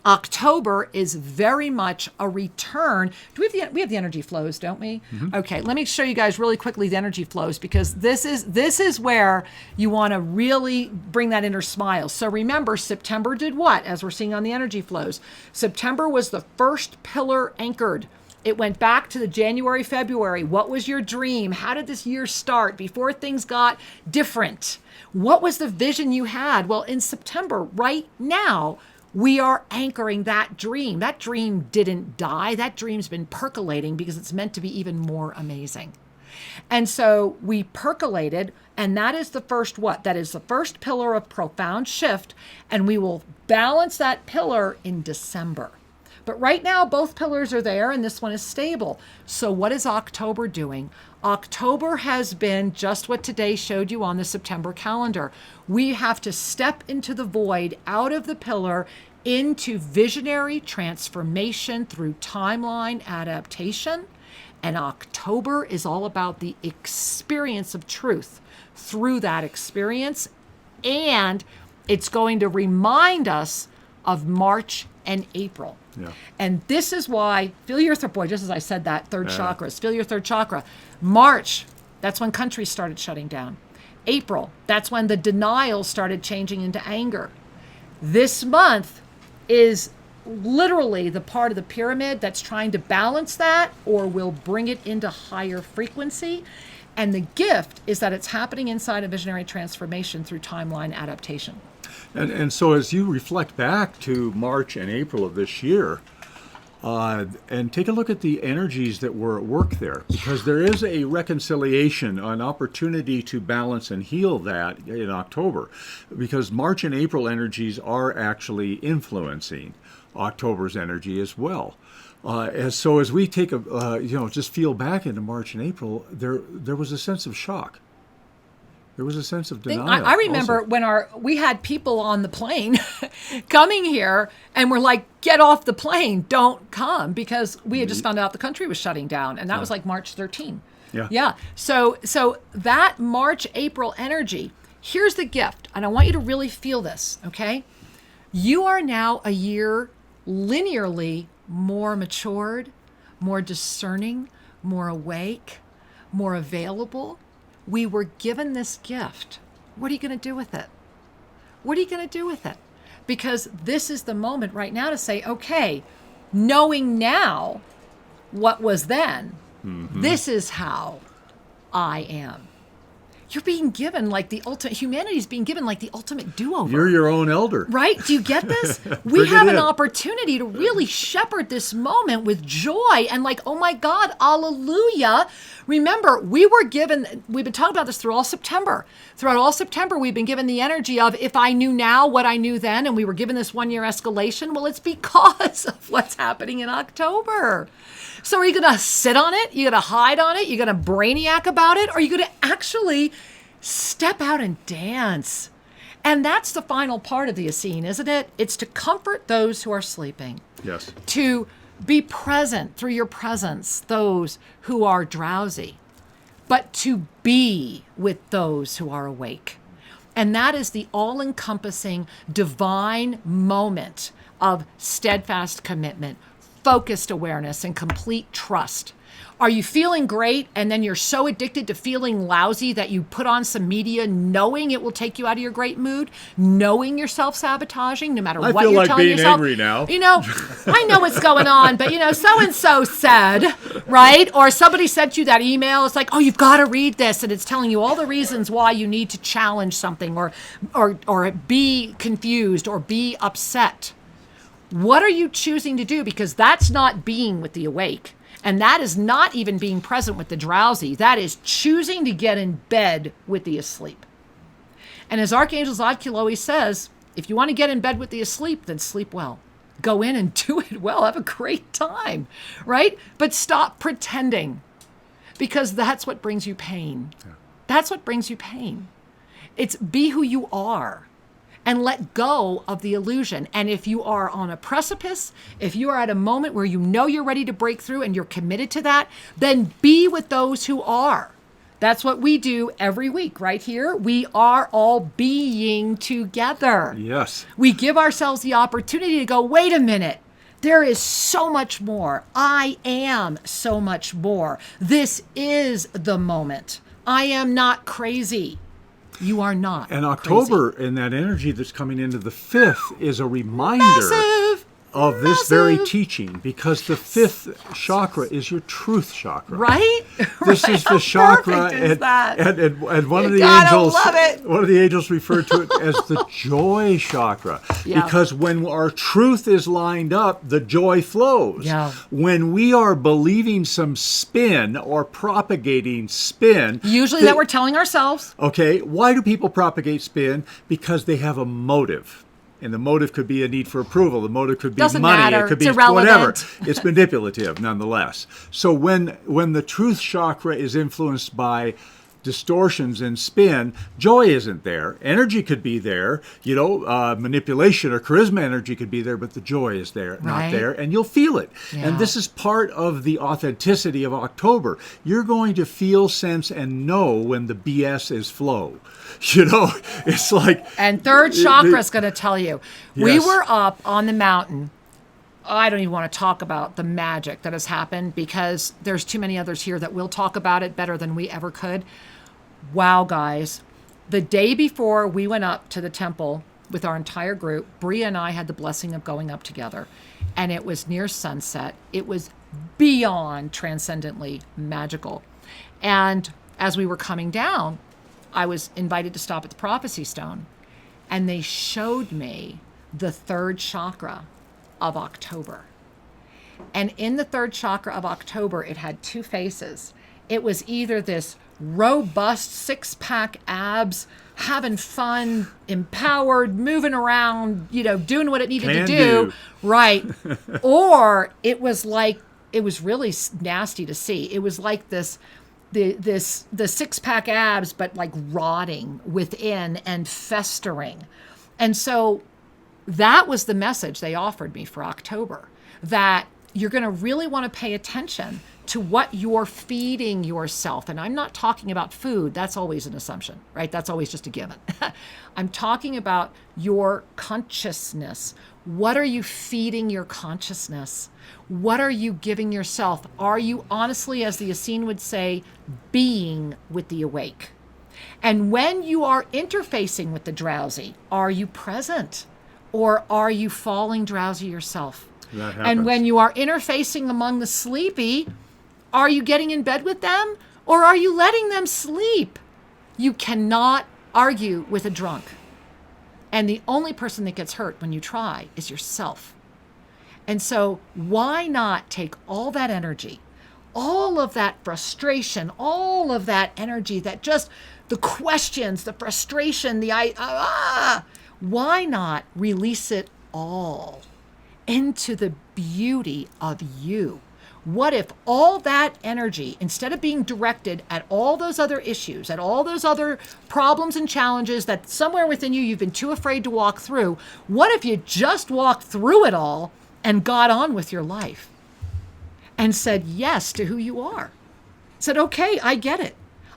Speaker 3: October is very much a return. We have the energy flows, don't we? Mm-hmm. Okay, let me show you guys really quickly the energy flows because this is where you want to really bring that inner smile. So remember, September did what? As we're seeing on the energy flows, September was the first pillar anchored. It went back to the January, February. What was your dream? How did this year start before things got different? What was the vision you had? Well, in September, right now, we are anchoring that dream. That dream didn't die. That dream's been percolating because it's meant to be even more amazing. And so we percolated, and that is the first what? That is the first pillar of profound shift, and we will balance that pillar in December. But right now, both pillars are there, and this one is stable. So what is October doing? October has been just what today showed you on the September calendar. We have to step into the void, out of the pillar, into visionary transformation through timeline adaptation. And October is all about the experience of truth. Through that experience, and it's going to remind us of March and April.
Speaker 2: Yeah.
Speaker 3: And this is why, feel your third, boy, just as I said that, third chakras, feel your third chakra. March, that's when countries started shutting down. April, that's when the denial started changing into anger. This month is literally the part of the pyramid that's trying to balance that or will bring it into higher frequency. And the gift is that it's happening inside a visionary transformation through timeline adaptation.
Speaker 2: And so as you reflect back to March and April of this year, and take a look at the energies that were at work there, because there is a reconciliation, an opportunity to balance and heal that in October, because March and April energies are actually influencing October's energy as well. As we take just feel back into March and April, there was a sense of shock. There was a sense of denial.
Speaker 3: I remember also when we had people on the plane coming here and we're like, get off the plane, don't come, because we had just found out the country was shutting down. And that was like March 13. Yeah. So that March, April energy, here's the gift. And I want you to really feel this, okay? You are now a year linearly more matured, more discerning, more awake, more available. We were given this gift. What are you going to do with it? What are you going to do with it? Because this is the moment right now to say, okay, knowing now what was then, this is how I am. You're being given like the ultimate, humanity's being given like the ultimate do-over.
Speaker 2: You're your own elder.
Speaker 3: Right? Do you get this? We have an opportunity to really shepherd this moment with joy and like, oh my God, hallelujah. Remember, we've been talking about this through all September. Throughout all September, we've been given the energy of if I knew now what I knew then, and we were given this 1 year escalation. Well, it's because of what's happening in October. So are you going to sit on it? You're going to hide on it? You're going to brainiac about it? Or are you going to actually step out and dance? And that's the final part of the Essene, isn't it? It's to comfort those who are sleeping.
Speaker 2: Yes.
Speaker 3: To be present through your presence, those who are drowsy, but to be with those who are awake. And that is the all-encompassing divine moment of steadfast commitment, focused awareness, and complete trust. Are you feeling great and then you're so addicted to feeling lousy that you put on some media knowing it will take you out of your great mood, knowing you're self-sabotaging no matter what you're telling yourself?
Speaker 2: I feel like being angry now.
Speaker 3: You know, I know what's going on, but so-and-so said, right? Or somebody sent you that email. It's like, oh, you've got to read this. And it's telling you all the reasons why you need to challenge something or be confused or be upset. What are you choosing to do? Because that's not being with the awake. And that is not even being present with the drowsy. That is choosing to get in bed with the asleep. And as Archangel Zadkiel always says, if you want to get in bed with the asleep, then sleep well. Go in and do it well. Have a great time, right? But stop pretending, because that's what brings you pain. Yeah. That's what brings you pain. It's be who you are. And let go of the illusion. And if you are on a precipice, if you are at a moment where you know you're ready to break through and you're committed to that, then be with those who are. That's what we do every week right here. We are all being together.
Speaker 2: Yes.
Speaker 3: We give ourselves the opportunity to go, wait a minute. There is so much more. I am so much more. This is the moment. I am not crazy. You are not.
Speaker 2: And October, and that energy that's coming into the 5th, is a reminder of this very teaching, because the 5th chakra is your truth chakra.
Speaker 3: Right?
Speaker 2: This is the chakra, and one of the angels referred to it as the joy chakra, because when our truth is lined up, the joy flows.
Speaker 3: Yeah.
Speaker 2: When we are believing some spin or propagating spin,
Speaker 3: usually that we're telling ourselves.
Speaker 2: Okay, why do people propagate spin? Because they have a motive. And the motive could be a need for approval. The motive could be
Speaker 3: Doesn't
Speaker 2: money.
Speaker 3: Matter.
Speaker 2: It could be whatever. It's manipulative, nonetheless. So when the truth chakra is influenced by distortions and spin, joy isn't there. Energy could be there, manipulation or charisma energy could be there, but the joy is there, not there, and you'll feel it.
Speaker 3: Yeah.
Speaker 2: And this is part of the authenticity of October. You're going to feel, sense, and know when the BS is flow. It's like...
Speaker 3: And third chakra is going to tell you.
Speaker 2: Yes.
Speaker 3: We were up on the mountain. I don't even want to talk about the magic that has happened because there's too many others here that will talk about it better than we ever could. Wow, guys. The day before we went up to the temple with our entire group, Bria and I had the blessing of going up together. And it was near sunset. It was beyond transcendently magical. And as we were coming down, I was invited to stop at the Prophecy Stone. And they showed me the third chakra of October. And in the third chakra of October, it had two faces. It was either this robust six-pack abs, having fun, empowered, moving around, doing what it needed to do. Right. Or it was really nasty to see. It was like the six-pack abs, but like rotting within and festering. And so that was the message they offered me for October, that you're going to really want to pay attention to what you're feeding yourself. And I'm not talking about food. That's always an assumption, right? That's always just a given. I'm talking about your consciousness. What are you feeding your consciousness? What are you giving yourself? Are you honestly, as the Essene would say, being with the awake? And when you are interfacing with the drowsy, are you present? Or are you falling drowsy yourself?
Speaker 2: That happens.
Speaker 3: And when you are interfacing among the sleepy, are you getting in bed with them? Or are you letting them sleep? You cannot argue with a drunk. And the only person that gets hurt when you try is yourself. And so why not take all that energy, all of that frustration, all of that energy, that just the questions, the frustration, why not release it all into the beauty of you? What if all that energy, instead of being directed at all those other issues, at all those other problems and challenges that somewhere within you you've been too afraid to walk through, what if you just walked through it all and got on with your life and said yes to who you are? Said, okay, I get it.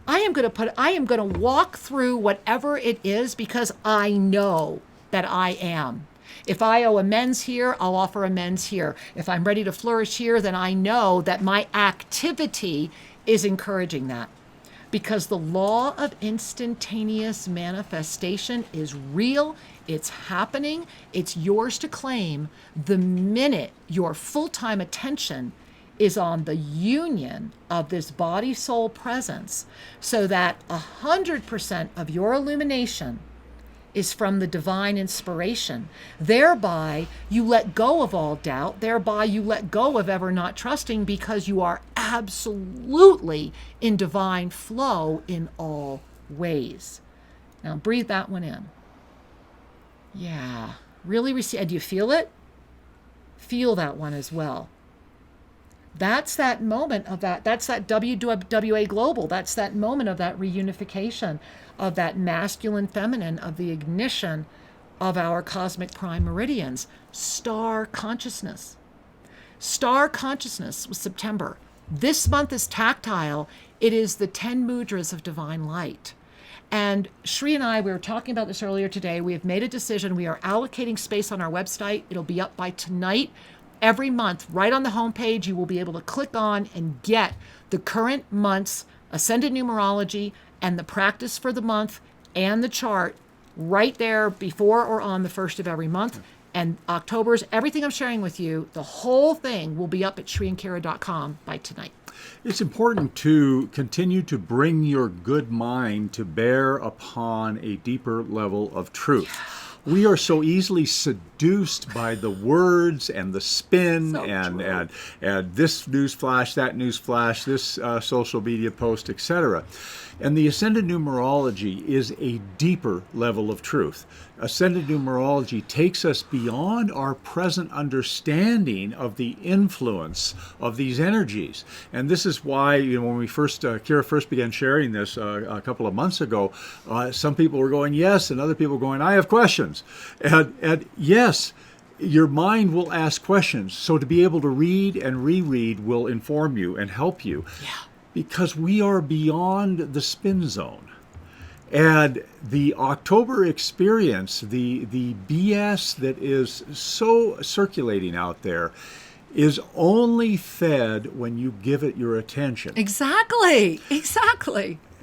Speaker 3: I am going to walk through whatever it is because I know that I am. If I owe amends here, I'll offer amends here. If I'm ready to flourish here, then I know that my activity is encouraging that. Because the law of instantaneous manifestation is real, it's happening, it's yours to claim the minute your full-time attention is on the union of this body-soul presence, so that 100% of your illumination is from the divine inspiration. Thereby, you let go of all doubt. Thereby, you let go of ever not trusting, because you are absolutely in divine flow in all ways. Now, breathe that one in. Yeah. Really receive. Do you feel it? Feel that one as well. That's that moment of that. That's that WWA Global. That's that moment of that reunification, of that masculine feminine, of the ignition of our cosmic prime meridians. Star consciousness. Star consciousness was September. This month is tactile. It is the 10 mudras of divine light. And Shri and I, we were talking about this earlier today. We have made a decision. We are allocating space on our website. It'll be up by tonight. Every month, right on the homepage, you will be able to click on and get the current month's Ascended Numerology and the practice for the month and the chart right there before or on the first of every month. And October's, everything I'm sharing with you, the whole thing will be up at shriandkira.com by tonight.
Speaker 2: It's important to continue to bring your good mind to bear upon a deeper level of truth. Yeah. We are so easily seduced by the words and the spin and this news flash, that news flash, this social media post, etc. And the Ascended Numerology is a deeper level of truth. Ascended Numerology takes us beyond our present understanding of the influence of these energies. And this is why, when we first, Kira first began sharing this a couple of months ago, some people were going, yes, and other people were going, I have questions. And yes, your mind will ask questions. So to be able to read and reread will inform you and help you.
Speaker 3: Yeah.
Speaker 2: Because we are beyond the spin zone. And the October experience, the BS that is so circulating out there, is only fed when you give it your attention.
Speaker 3: Exactly.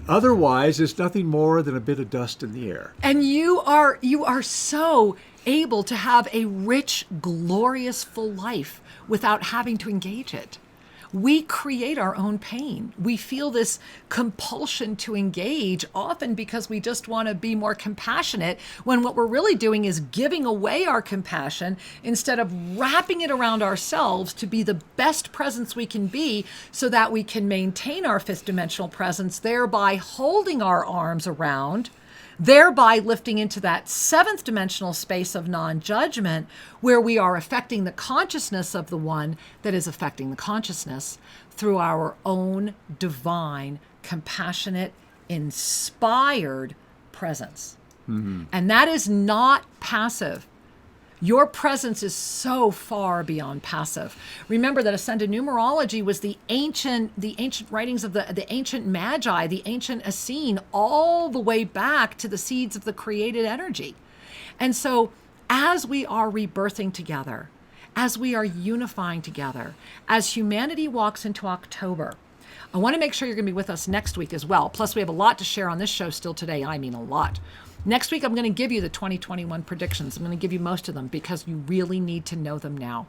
Speaker 2: Otherwise, it's nothing more than a bit of dust in the air.
Speaker 3: And you are so able to have a rich, glorious, full life without having to engage it. We create our own pain. We feel this compulsion to engage, often because we just want to be more compassionate, when what we're really doing is giving away our compassion instead of wrapping it around ourselves to be the best presence we can be, so that we can maintain our fifth dimensional presence, thereby holding our arms around, thereby lifting into that seventh dimensional space of non-judgment, where we are affecting the consciousness of the one that is affecting the consciousness through our own divine, compassionate, inspired presence. Mm-hmm. And that is not passive. Your presence is so far beyond passive. Remember that Ascended Numerology was the ancient writings of the ancient Magi, the ancient Essene, all the way back to the seeds of the created energy. And so as we are rebirthing together, as we are unifying together, as humanity walks into October, I want to make sure you're going to be with us next week as well. Plus, we have a lot to share on this show still today. I mean, a lot. Next week, I'm going to give you the 2021 predictions. I'm going to give you most of them because you really need to know them now.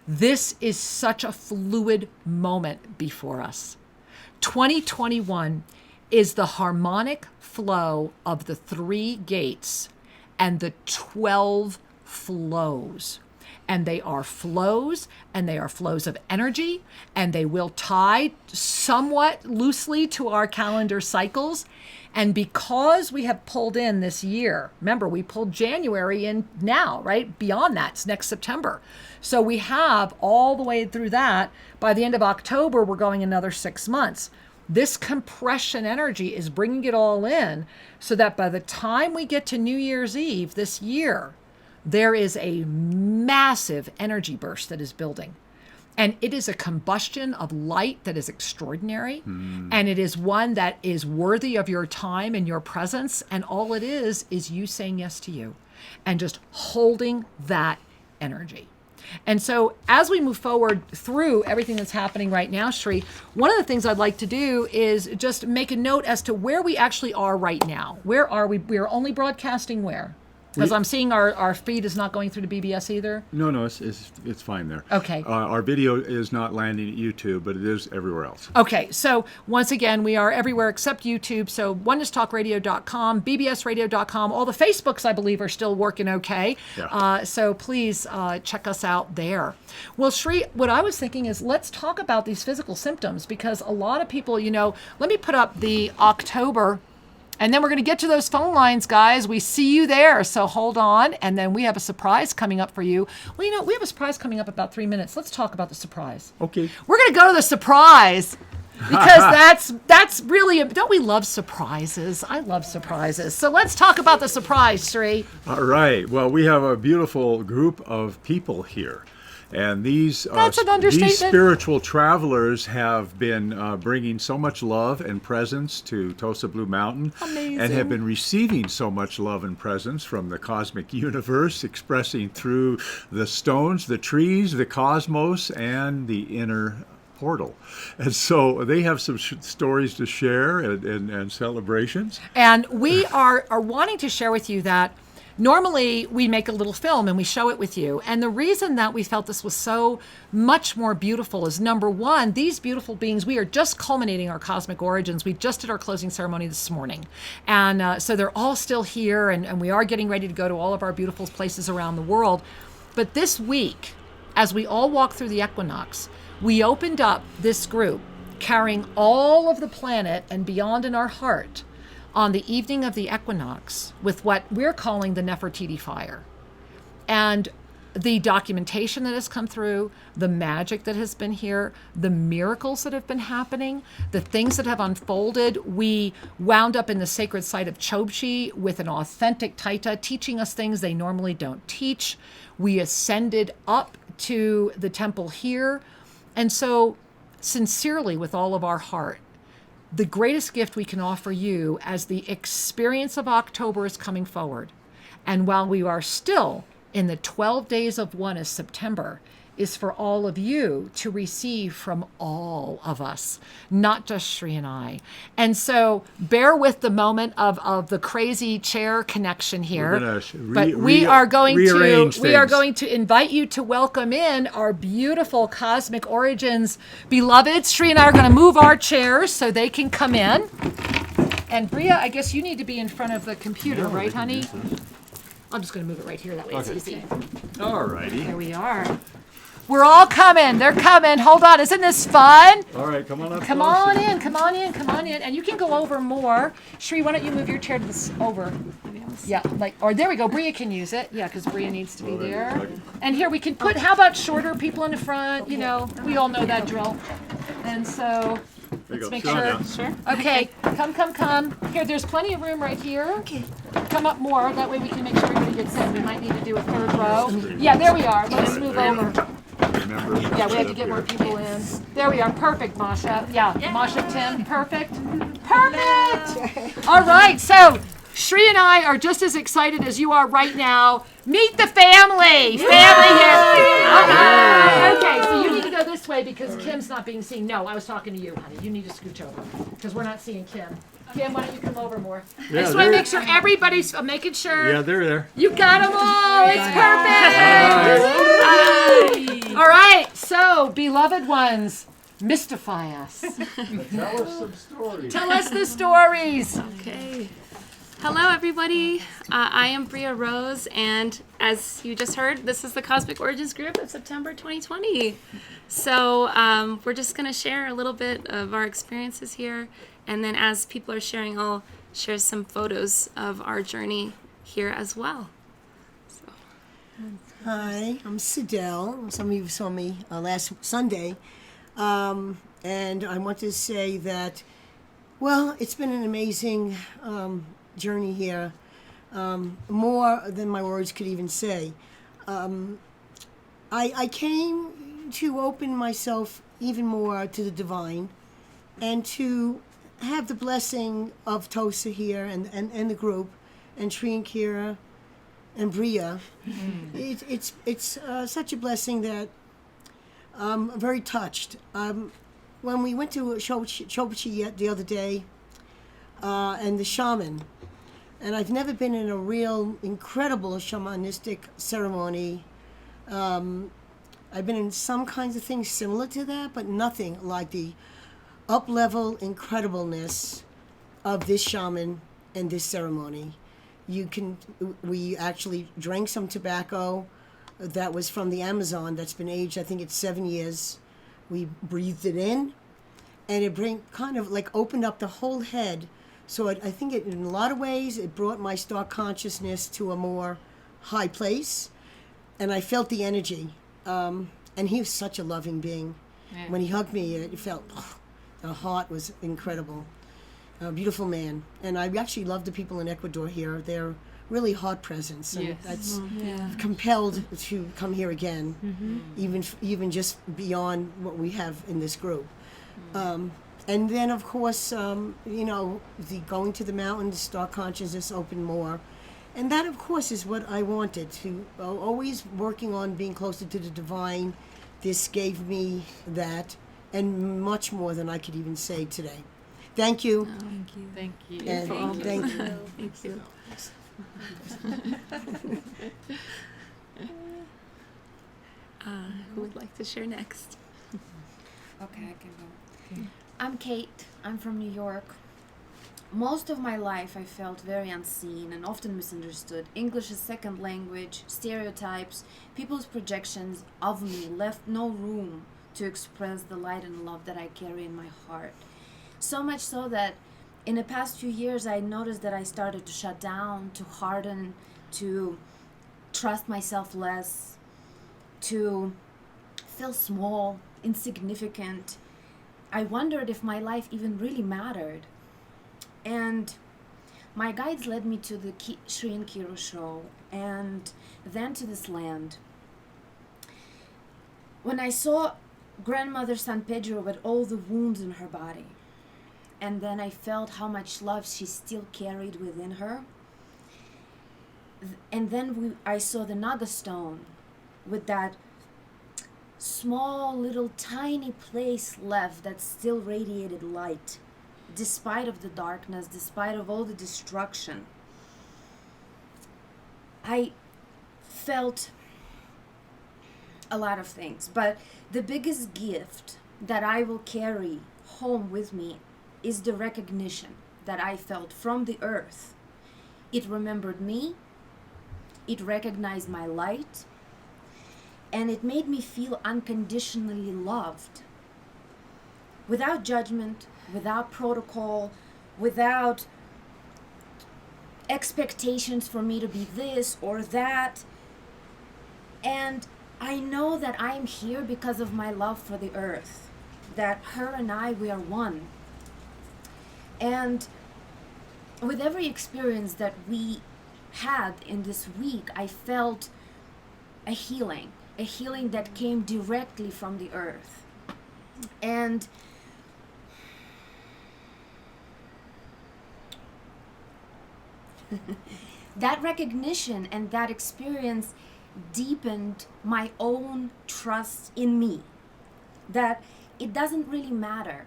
Speaker 3: This is such a fluid moment before us. 2021 is the harmonic flow of the 3 gates and the 12 flows. And they are flows, and they are flows of energy, and they will tie somewhat loosely to our calendar cycles. And because we have pulled in this year, remember, we pulled January in now, right? Beyond that, it's next September. So we have all the way through that. By the end of October, we're going another 6 months. This compression energy is bringing it all in so that by the time we get to New Year's Eve this year, there is a massive energy burst that is building. And it is a combustion of light that is extraordinary. And it is one that is worthy of your time and your presence. And all it is you saying yes to you and just holding that energy. And so as we move forward through everything that's happening right now, Shri, one of the things I'd like to do is just make a note as to where we actually are right now. Where are we? We are only broadcasting where? Because I'm seeing our feed is not going through to BBS either.
Speaker 2: No, it's fine there.
Speaker 3: Okay.
Speaker 2: Our video is not landing at YouTube, but it is everywhere else.
Speaker 3: Okay, so once again, we are everywhere except YouTube. So onenesstalkradio.com, bbsradio.com, all the Facebooks, I believe, are still working okay. Yeah. So please check us out there. Well, Shri, what I was thinking is let's talk about these physical symptoms, because a lot of people, let me put up the October. And then we're going to get to those phone lines, guys. We see you there, so hold on. And then we have a surprise coming up for you. Well, we have a surprise coming up about 3 minutes. Let's talk about the surprise.
Speaker 2: Okay.
Speaker 3: We're going to go to the surprise because that's really, don't we love surprises? I love surprises. So let's talk about the surprise, Sri.
Speaker 2: All right. Well, we have a beautiful group of people here. And these spiritual travelers have been bringing so much love and presence to TOSA Blue Mountain.
Speaker 3: Amazing.
Speaker 2: And have been receiving so much love and presence from the cosmic universe, expressing through the stones, the trees, the cosmos, and the inner portal. And so they have some stories to share and celebrations.
Speaker 3: And we are wanting to share with you that normally we make a little film and we show it with you. And the reason that we felt this was so much more beautiful is, number one, these beautiful beings, we are just culminating our cosmic origins. We just did our closing ceremony this morning. And so they're all still here, and we are getting ready to go to all of our beautiful places around the world. But this week, as we all walk through the equinox, we opened up this group carrying all of the planet and beyond in our heart on the evening of the equinox with what we're calling the Nefertiti fire. And the documentation that has come through, the magic that has been here, the miracles that have been happening, the things that have unfolded. We wound up in the sacred site of Chobchi with an authentic Taita teaching us things they normally don't teach. We ascended up to the temple here. And so, sincerely, with all of our heart, the greatest gift we can offer you as the experience of October is coming forward, and while we are still in the 12 days of one is September, is for all of you to receive from all of us, not just Shri and I. And so bear with the moment of the crazy chair connection here. But we are going to invite you to welcome in our beautiful Cosmic Origins beloveds. Shri and I are going to move our chairs so they can come in. And Bria, I guess you need to be in front of the computer, right, honey? I'm just going to move it right here. That way it's easy.
Speaker 2: All righty.
Speaker 3: Here we are. We're all coming. They're coming. Hold on. Isn't this fun?
Speaker 2: All right, come on up.
Speaker 3: Come on in. Come on in. Come on in. And you can go over more. Shri, why don't you move your chair to this over? Yeah, or there we go. Bria can use it. Yeah, because Bria needs to be there. And here we can put, how about shorter people in the front? You know, we all know that drill. And so... Let's make sure.
Speaker 4: Sure.
Speaker 3: Okay, come. Here, there's plenty of room right here.
Speaker 4: Okay.
Speaker 3: Come up more. That way we can make sure everybody gets in. We might need to do a third row. Yeah, there we are. Let's move over. Yeah, we have to get more people in. There we are. Perfect, Masha. Yeah, Masha, Tim. Perfect. All right, so Shri and I are just as excited as you are right now. Meet the family. Family here. Okay, so you need to go this way because Kim's not being seen. No, I was talking to you, honey. You need to scooch over because we're not seeing Kim. Kim, why don't you come over more? I just want to make sure everybody's making sure.
Speaker 2: Yeah, they're there.
Speaker 3: You got them all. It's perfect. All right, so beloved ones, mystify us.
Speaker 2: Tell us some stories.
Speaker 3: Tell us the stories.
Speaker 4: Okay. Hello, everybody. I am Bria Rose, and as you just heard, this is the Cosmic Origins group of September 2020. So we're just going to share a little bit of our experiences here, and then as people are sharing, I'll share some photos of our journey here as well. So.
Speaker 5: Hi, I'm Siddell. Some of you saw me last Sunday, and I want to say that, well, it's been an amazing journey here, more than my words could even say. I came to open myself even more to the divine and to have the blessing of TOSA here and the group and Shri and Kira and Bria. It's such a blessing that I'm very touched. When we went to Chobchi the other day and the shaman, and I've never been in a real incredible shamanistic ceremony. I've been in some kinds of things similar to that, but nothing like the up-level incredibleness of this shaman and this ceremony. We actually drank some tobacco that was from the Amazon that's been aged, I think it's 7 years. We breathed it in, and it kind of like opened up the whole head. So I think in a lot of ways, it brought my star consciousness to a more high place, and I felt the energy. And he was such a loving being. Yeah. When he hugged me, it felt, the heart was incredible. A beautiful man. And I actually love the people in Ecuador here. They're really heart presence. And that's compelled to come here again, even just beyond what we have in this group. And then, of course, the going to the mountain, the star consciousness opened more. And that, of course, is what I wanted, to always working on being closer to the divine. This gave me that, and much more than I could even say today. Thank you.
Speaker 4: Oh, thank you.
Speaker 3: Thank you.
Speaker 5: And thank you.
Speaker 4: Thank you. Who would like to share next?
Speaker 6: Okay, I can go. I'm Kate. I'm from New York. Most of my life I felt very unseen and often misunderstood. English as second language, stereotypes, people's projections of me left no room to express the light and love that I carry in my heart. So much so that in the past few years, I noticed that I started to shut down, to harden, to trust myself less, to feel small, insignificant. I wondered if my life even really mattered. And my guides led me to the Shri and Kira show, and then to this land. When I saw grandmother San Pedro with all the wounds in her body, and then I felt how much love she still carried within her, and then I saw the Naga stone with that small little tiny place left that still radiated light, despite of the darkness, despite of all the destruction. I felt a lot of things, but the biggest gift that I will carry home with me is the recognition that I felt from the earth. It remembered me, it recognized my light, and it made me feel unconditionally loved. Without judgment, without protocol, without expectations for me to be this or that. And I know that I'm here because of my love for the earth, that her and I, we are one. And with every experience that we had in this week, I felt a healing that came directly from the earth. And that recognition and that experience deepened my own trust in me, that it doesn't really matter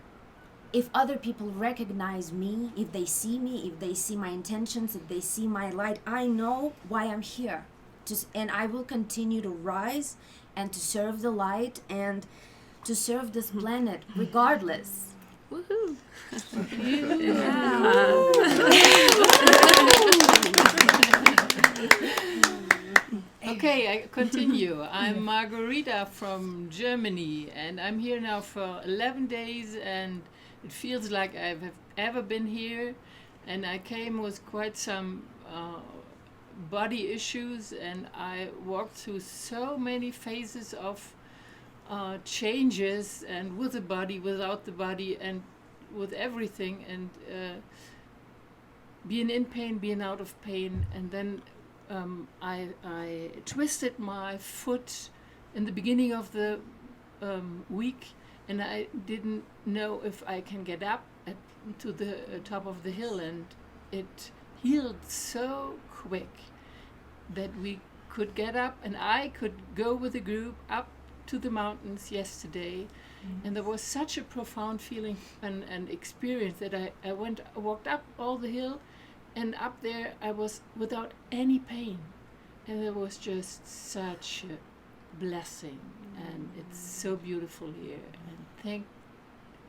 Speaker 6: if other people recognize me, if they see me, if they see my intentions, if they see my light. I know why I'm here, and I will continue to rise and to serve the light and to serve this planet regardless.
Speaker 4: Woohoo!
Speaker 7: Okay, I continue. I'm Margarita from Germany, and I'm here now for 11 days, and it feels like I've ever been here. And I came with quite some body issues, and I walked through so many phases of changes, and with the body, without the body, and with everything, and being in pain, being out of pain. And then I twisted my foot in the beginning of the week, and I didn't know if I can get up to the top of the hill, and it healed so quick that we could get up, and I could go with the group up to the mountains yesterday. And there was such a profound feeling and experience that I walked up all the hill, and up there I was without any pain, and it was just such a blessing. And it's so beautiful here, and thank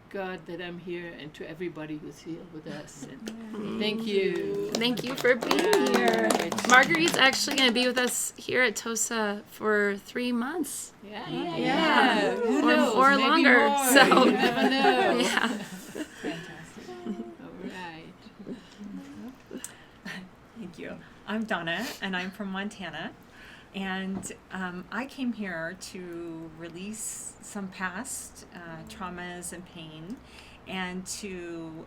Speaker 7: God that I'm here, and to everybody who's here with us. And thank you.
Speaker 4: Thank you for being here. Marguerite's actually going to be with us here at TOSA for 3 months.
Speaker 7: Yeah. Who knows?
Speaker 4: Or
Speaker 7: Maybe
Speaker 4: longer.
Speaker 7: more.
Speaker 4: So
Speaker 7: You never know.
Speaker 4: yeah.
Speaker 7: All right.
Speaker 8: Thank you. I'm Donna, and I'm from Montana. And I came here to release some past traumas and pain, and to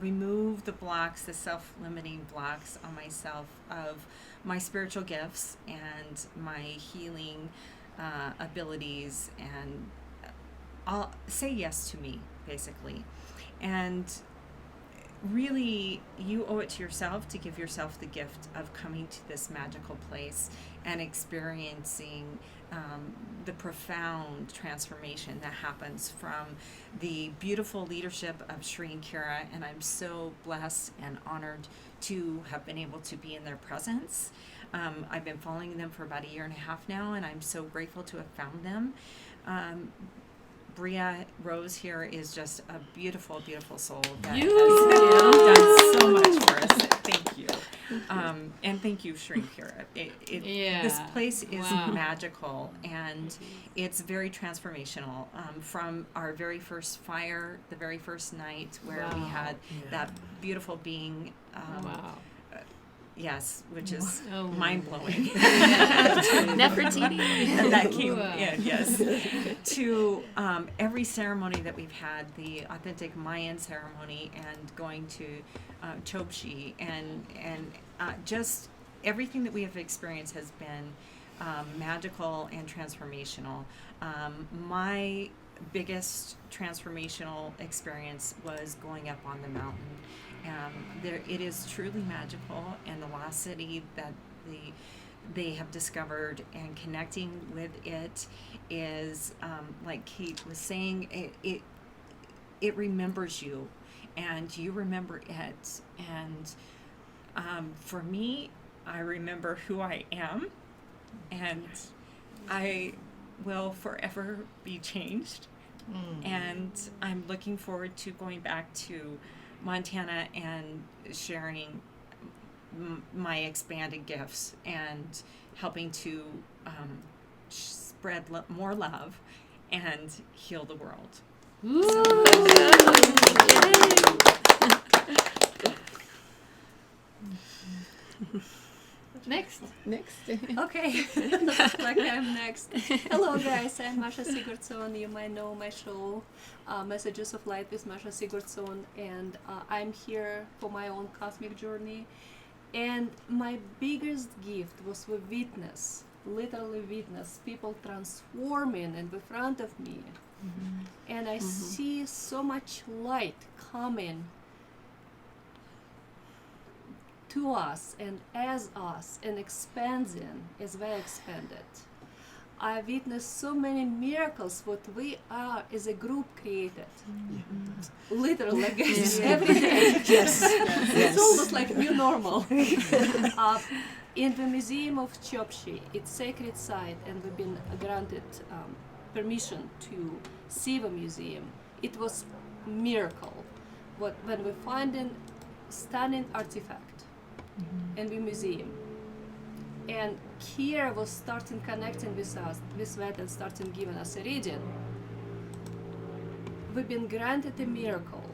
Speaker 8: remove the blocks, the self-limiting blocks on myself of my spiritual gifts and my healing abilities, and I'll say yes to me, basically. And really, you owe it to yourself to give yourself the gift of coming to this magical place and experiencing the profound transformation that happens from the beautiful leadership of Shri and Kira. And I'm so blessed and honored to have been able to be in their presence. I've been following them for about 1.5 years now, and I'm so grateful to have found them. Bria Rose here is just a beautiful, beautiful soul that has done so much for us. Thank you. And thank you, Shrink Kira. This place is magical, and it's very transformational. From our very first fire, the very first night where we had that beautiful being. Yes, which is mind-blowing.
Speaker 4: Nefertiti.
Speaker 8: And that came in, yes. To every ceremony that we've had, the authentic Mayan ceremony, and going to Chobshi, and just everything that we have experienced has been magical and transformational. My biggest transformational experience was going up on the mountain. It is truly magical, and the lost city that they have discovered, and connecting with it is, like Kate was saying, it remembers you, and you remember it. And for me, I remember who I am, and I will forever be changed. And I'm looking forward to going back to Montana and sharing my expanded gifts and helping to spread more love and heal the world.
Speaker 7: Next.
Speaker 9: Okay, looks like I'm next. Hello guys, I'm Masha Sigurdsson. You might know my show, Messages of Light with Masha Sigurdsson, and I'm here for my own cosmic journey. And my biggest gift was to witness, literally witness, people transforming in the front of me. And I see so much light coming to us and as us, and expanding as we expanded. I witnessed so many miracles what we are as a group created. Literally, like every day. It's almost like new normal. In the Museum of Chobshi, it's sacred site, and we've been granted permission to see the museum. It was miracle. When we find a stunning artifact in the museum, and Kira was starting connecting with us, with that, and starting giving us a reading. We've been granted a miracle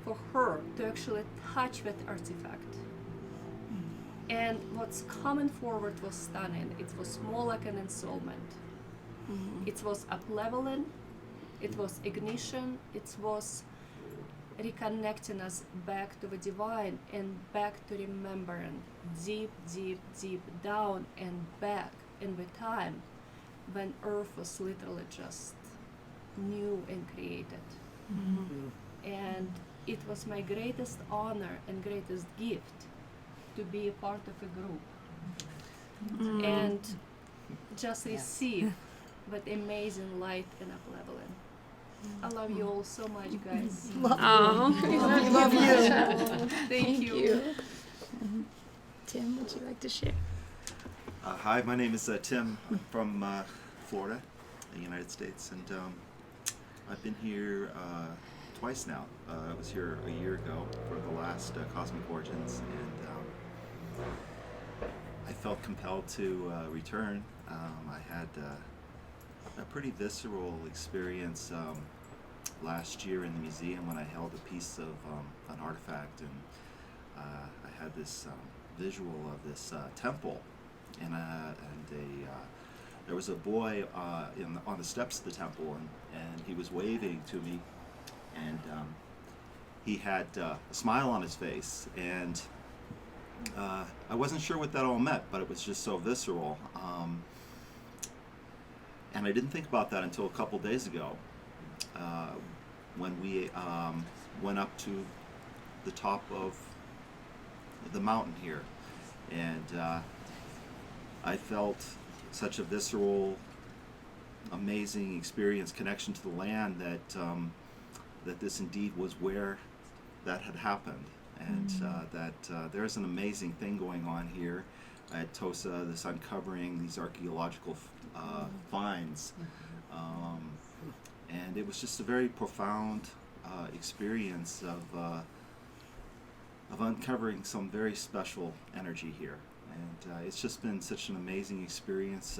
Speaker 9: for her to actually touch that artifact. And what's coming forward was stunning. It was more like an ensoulment. It was up-leveling, it was ignition, it was reconnecting us back to the divine and back to remembering deep, deep, deep down and back in the time when Earth was literally just new and created. And it was my greatest honor and greatest gift to be a part of a group and just receive that amazing light and up-leveling. I love you all so much, guys.
Speaker 5: Love you.
Speaker 9: Thank you.
Speaker 4: Tim, would you like to share?
Speaker 10: Hi, my name is Tim. I'm from Florida, the United States, and I've been here twice now. I was here a year ago for the last Cosmic Origins, and I felt compelled to return. I had a pretty visceral experience last year in the museum when I held a piece of an artifact, and I had this visual of this temple, and there was a boy on the steps of the temple, and he was waving to me, and he had a smile on his face, and I wasn't sure what that all meant, but it was just so visceral. And I didn't think about that until a couple days ago, when we went up to the top of the mountain here, and I felt such a visceral, amazing experience, connection to the land, that this indeed was where that had happened, and that there's an amazing thing going on here at TOSA, this uncovering these archaeological finds, and it was just a very profound experience of uncovering some very special energy here. And it's just been such an amazing experience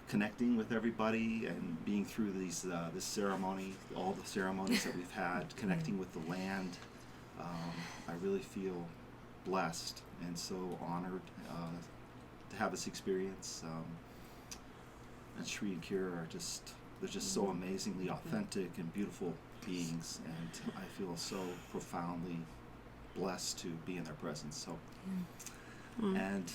Speaker 10: connecting with everybody and being through this ceremony, all the ceremonies that we've had, connecting with the land. I really feel blessed and so honored to have this experience. And Shri and Kira they're just so amazingly authentic and beautiful beings, and I feel so profoundly blessed to be in their presence. So, and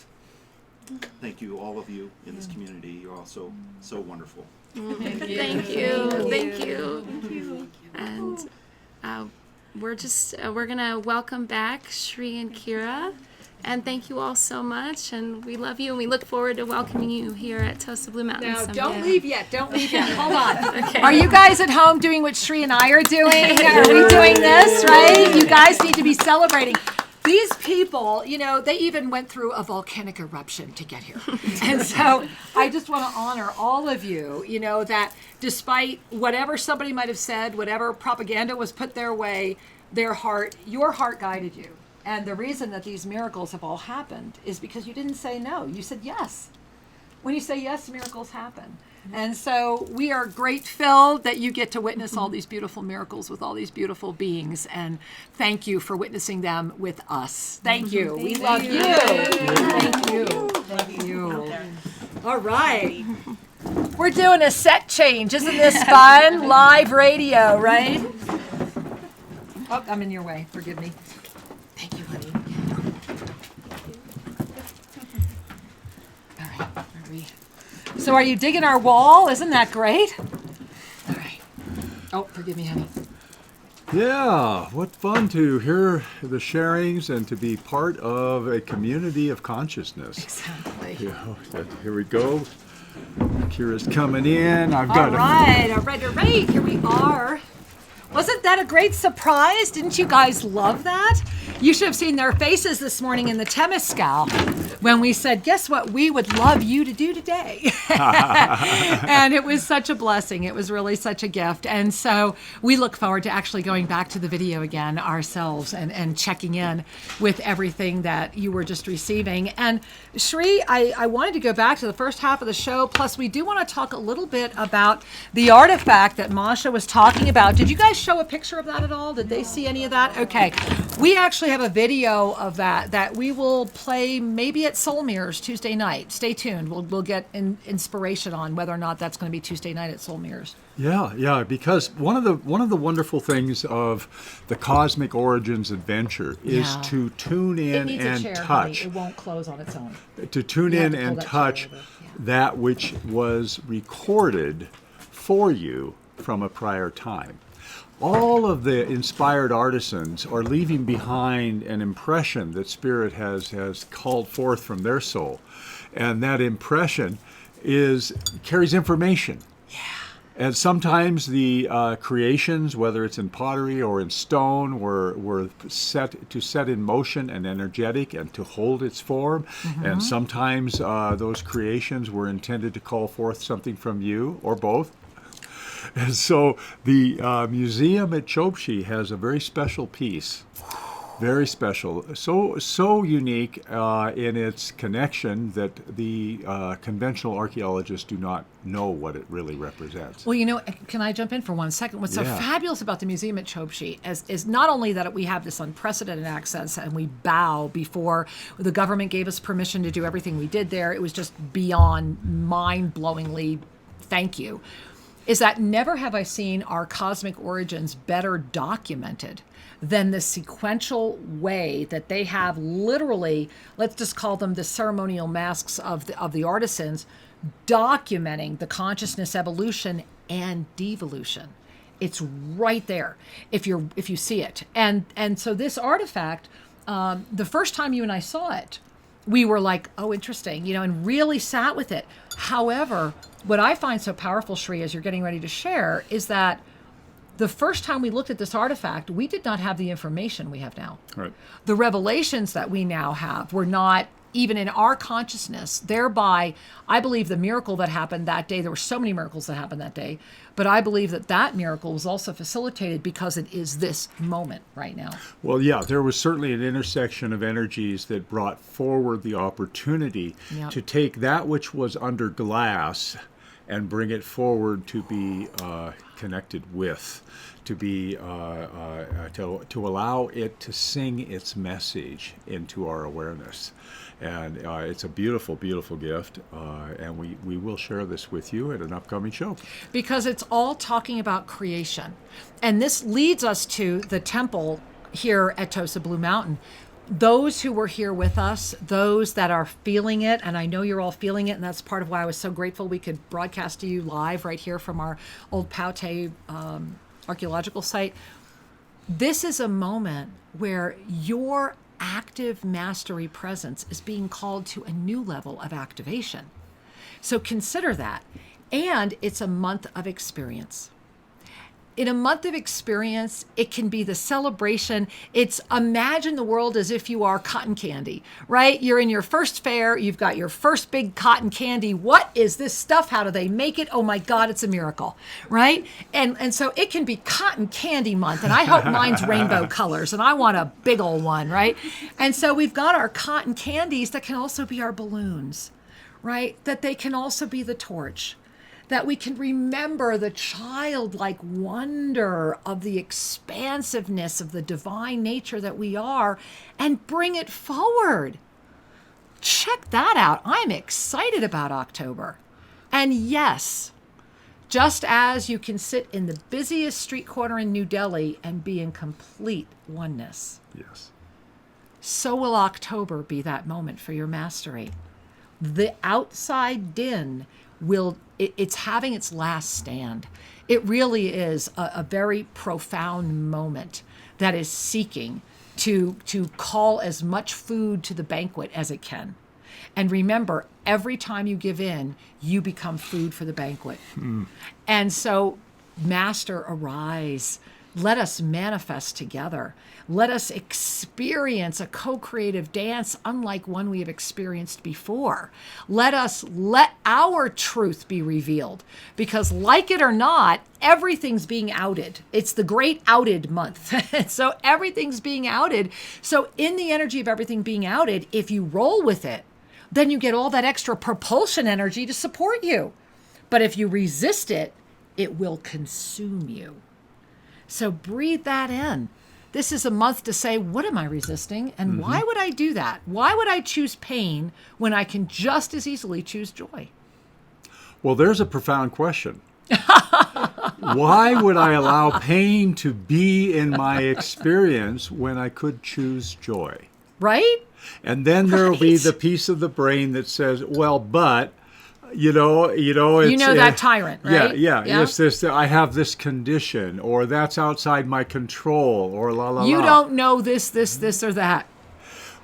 Speaker 10: thank you, all of you in this community. You're all so wonderful.
Speaker 4: Thank you. Thank you. And we're gonna welcome back Shri and Kira. And thank you all so much, and we love you, and we look forward to welcoming you here at TOSA Blue Mountain
Speaker 3: Now,
Speaker 4: someday.
Speaker 3: don't leave yet. Hold on. Okay. Are you guys at home doing what Shri and I are doing? Are we doing this, right? You guys need to be celebrating. These people, they even went through a volcanic eruption to get here. And so I just want to honor all of you, that despite whatever somebody might have said, whatever propaganda was put their way, your heart guided you. And the reason that these miracles have all happened is because you didn't say no. You said yes. When you say yes, miracles happen. And so we are great-filled that you get to witness all these beautiful miracles with all these beautiful beings. And thank you for witnessing them with us. Thank you. We love you. Thank you. Thank you. All right. We're doing a set change. Isn't this fun? Live radio, right? Oh, I'm in your way. Forgive me. Thank you, honey. All right, are we? So are you digging our wall? Isn't that great? All right. Oh, forgive me, honey.
Speaker 2: Yeah, what fun to hear the sharings and to be part of a community of consciousness.
Speaker 3: Exactly.
Speaker 2: Here we go. Kira's coming in.
Speaker 3: All right. Here we are. Wasn't that a great surprise? Didn't you guys love that? You should have seen their faces this morning in the Temescal when we said, guess what we would love you to do today? And it was such a blessing. It was really such a gift. And so we look forward to actually going back to the video again ourselves and checking in with everything that you were just receiving. And Shri, I wanted to go back to the first half of the show. Plus, we do want to talk a little bit about the artifact that Masha was talking about. Did you guys show a picture of that at all? Did they see any of that? Okay. We actually have a video of that we will play maybe at Soul Mirrors Tuesday night. Stay tuned. We'll get inspiration on whether or not that's going to be Tuesday night at Soul Mirrors.
Speaker 2: Yeah, because one of the wonderful things of the Cosmic Origins adventure is to tune in and touch.
Speaker 3: Honey. It won't close on its own.
Speaker 2: To tune in and touch that which was recorded for you from a prior time. All of the inspired artisans are leaving behind an impression that Spirit has called forth from their soul. And that impression carries information. Yeah. And sometimes the creations, whether it's in pottery or in stone, were set in motion and energetic and to hold its form. Mm-hmm. And sometimes those creations were intended to call forth something from you or both. And so the museum at Chobchi has a very special piece, very special, so unique in its connection that the conventional archaeologists do not know what it really represents.
Speaker 3: Well, can I jump in for 1 second? What's so fabulous about the museum at Chobchi is not only that we have this unprecedented access and we bow before the government gave us permission to do everything we did there. It was just beyond mind-blowingly thank you. Is that never have I seen our cosmic origins better documented than the sequential way that they have literally, let's just call them the ceremonial masks of the artisans, documenting the consciousness evolution and devolution. It's right there if you see it. And so this artifact, the first time you and I saw it, we were like, oh, interesting, and really sat with it. However, what I find so powerful, Shri, as you're getting ready to share, is that the first time we looked at this artifact, we did not have the information we have now.
Speaker 2: Right.
Speaker 3: The revelations that we now have were not even in our consciousness, thereby, I believe the miracle that happened that day, there were so many miracles that happened that day, but I believe that that miracle was also facilitated because it is this moment right now.
Speaker 2: Well, yeah, there was certainly an intersection of energies that brought forward the opportunity to take that which was under glass and bring it forward to be connected with, to be to allow it to sing its message into our awareness. And it's a beautiful, beautiful gift, and we will share this with you at an upcoming show.
Speaker 3: Because it's all talking about creation. And this leads us to the temple here at TOSA Blue Mountain. Those who were here with us, those that are feeling it, and I know you're all feeling it, and that's part of why I was so grateful we could broadcast to you live right here from our old Paute archaeological site. This is a moment where your active mastery presence is being called to a new level of activation. So consider that. And it's a month of experience. In a month of experience, it can be the celebration. It's imagine the world as if you are cotton candy, right? You're in your first fair. You've got your first big cotton candy. What is this stuff? How do they make it? Oh my God, it's a miracle, right? And so it can be cotton candy month. And I hope mine's rainbow colors and I want a big old one, right? And so we've got our cotton candies that can also be our balloons, right? That they can also be the torch. That we can remember the childlike wonder of the expansiveness of the divine nature that we are and bring it forward. Check that out. I'm excited about October. And yes, just as you can sit in the busiest street corner in New Delhi and be in complete oneness,
Speaker 2: Yes.
Speaker 3: so will October be that moment for your mastery. The outside din it's having its last stand. It really is a very profound moment that is seeking to call as much food to the banquet as it can. And remember, every time you give in, you become food for the banquet. And so, Master, arise. Let us manifest together. Let us experience a co-creative dance unlike one we have experienced before. Let our truth be revealed. Because like it or not, everything's being outed. It's the great outed month. So everything's being outed. So in the energy of everything being outed, if you roll with it, then you get all that extra propulsion energy to support you. But if you resist it, it will consume you. So breathe that in. This is a month to say, what am I resisting? And why would I do that? Why would I choose pain when I can just as easily choose joy?
Speaker 2: Well, there's a profound question. Why would I allow pain to be in my experience when I could choose joy?
Speaker 3: Right?
Speaker 2: And then there'll be the piece of the brain that says, well, but... You know, it's,
Speaker 3: that tyrant, right?
Speaker 2: Yeah. It's this. I have this condition, or that's outside my control, or la la.
Speaker 3: You
Speaker 2: la.
Speaker 3: don't know this, or that.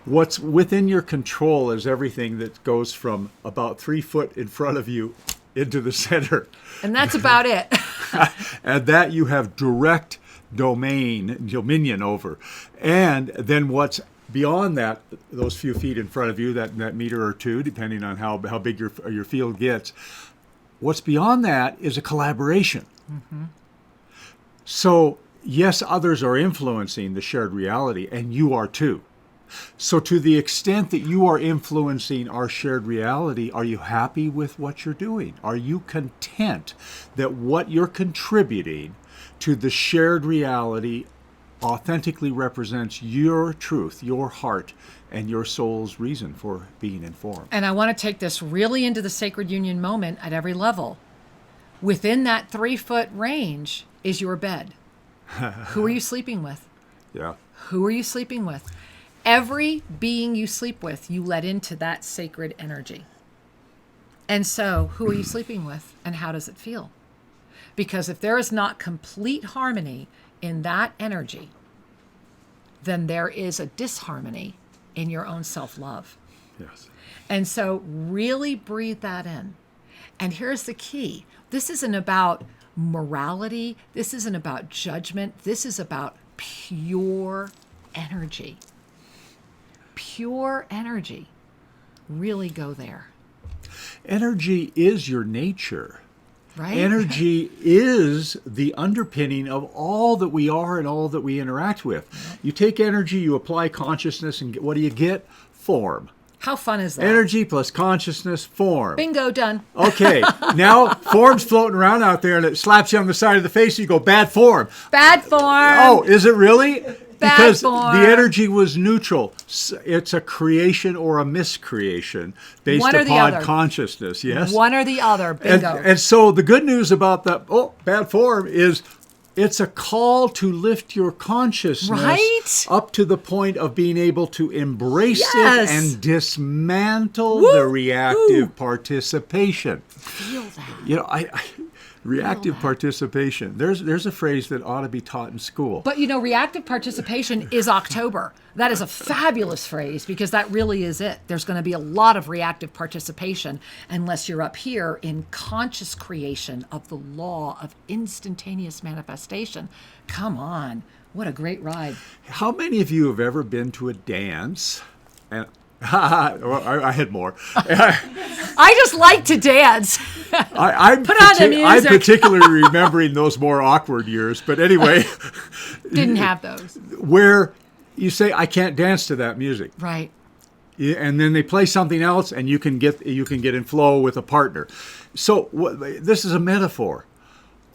Speaker 2: What's within your control is everything that goes from about 3 foot in front of you into the center,
Speaker 3: and that's about it.
Speaker 2: And that you have direct dominion over, and then what's beyond that, those few feet in front of you, that meter or two, depending on how big your field gets, what's beyond that is a collaboration. So, yes, others are influencing the shared reality, and you are too. So to the extent that you are influencing our shared reality, are you happy with what you're doing? Are you content that what you're contributing to the shared reality authentically represents your truth, your heart, and your soul's reason for being informed?
Speaker 3: And I want to take this really into the sacred union moment at every level. Within that 3-foot range is your bed. Who are you sleeping with?
Speaker 2: Yeah.
Speaker 3: Who are you sleeping with? Every being you sleep with, you let into that sacred energy. And so, who are you sleeping with, and how does it feel? Because if there is not complete harmony in that energy, then there is a disharmony in your own self-love.
Speaker 2: Yes.
Speaker 3: And so really breathe that in. And here's the key. This isn't about morality. This isn't about judgment. This is about pure energy. Pure energy. really go there.
Speaker 2: Energy is your nature.
Speaker 3: Right?
Speaker 2: Energy is the underpinning of all that we are and all that we interact with. You take energy, you apply consciousness, and what do you get? Form.
Speaker 3: How fun is that?
Speaker 2: Energy plus consciousness, form.
Speaker 3: Bingo, done.
Speaker 2: Okay, now form's floating around out there and it slaps you on the side of the face and you go, bad form.
Speaker 3: Bad form.
Speaker 2: Oh, is it really? Because
Speaker 3: form.
Speaker 2: the energy was neutral. It's a creation or a miscreation based
Speaker 3: One or the
Speaker 2: upon
Speaker 3: other.
Speaker 2: consciousness, yes?
Speaker 3: One or the other. Bingo.
Speaker 2: And so the good news about the bad form is it's a call to lift your consciousness
Speaker 3: Right?
Speaker 2: up to the point of being able to embrace
Speaker 3: Yes.
Speaker 2: it and dismantle
Speaker 3: Woo!
Speaker 2: the reactive
Speaker 3: Ooh.
Speaker 2: participation.
Speaker 3: Feel that.
Speaker 2: You know, reactive participation. There's a phrase that ought to be taught in school.
Speaker 3: But reactive participation is October. That is a fabulous phrase because that really is it. There's going to be a lot of reactive participation unless you're up here in conscious creation of the law of instantaneous manifestation. Come on. What a great ride.
Speaker 2: How many of you have ever been to a dance? And I had more.
Speaker 3: I just like to dance.
Speaker 2: I'm
Speaker 3: Put on the music.
Speaker 2: I'm particularly remembering those more awkward years. But anyway,
Speaker 3: Didn't have those.
Speaker 2: where you say, I can't dance to that music.
Speaker 3: Right.
Speaker 2: Yeah, and then they play something else, and you can get in flow with a partner. So this is a metaphor.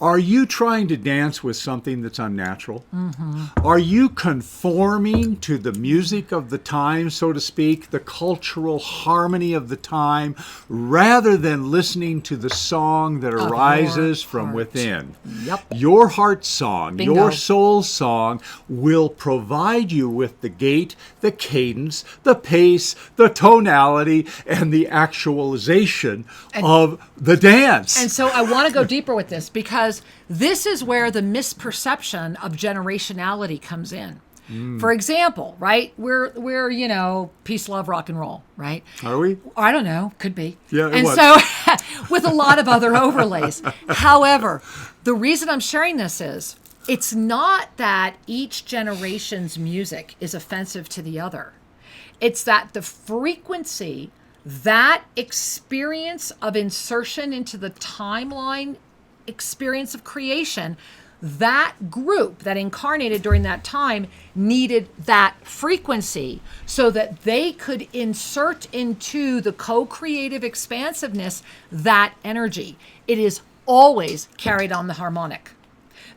Speaker 2: Are you trying to dance with something that's unnatural? Mm-hmm. Are you conforming to the music of the time, so to speak, the cultural harmony of the time, rather than listening to the song that arises from
Speaker 3: heart.
Speaker 2: within?
Speaker 3: Yep.
Speaker 2: Your heart song,
Speaker 3: Bingo.
Speaker 2: your soul song will provide you with the gait, the cadence, the pace, the tonality, and the actualization of the dance.
Speaker 3: And so I want to go deeper with this because this is where the misperception of generationality comes in. For example, right? We're peace, love, rock and roll, right?
Speaker 2: Are we?
Speaker 3: I don't know, could be.
Speaker 2: Yeah, it
Speaker 3: and
Speaker 2: was.
Speaker 3: so with a lot of other overlays. However, the reason I'm sharing this is it's not that each generation's music is offensive to the other. It's that the frequency, that experience of insertion into the timeline experience of creation, that group that incarnated during that time needed that frequency so that they could insert into the co-creative expansiveness that energy. It is always carried on the harmonic.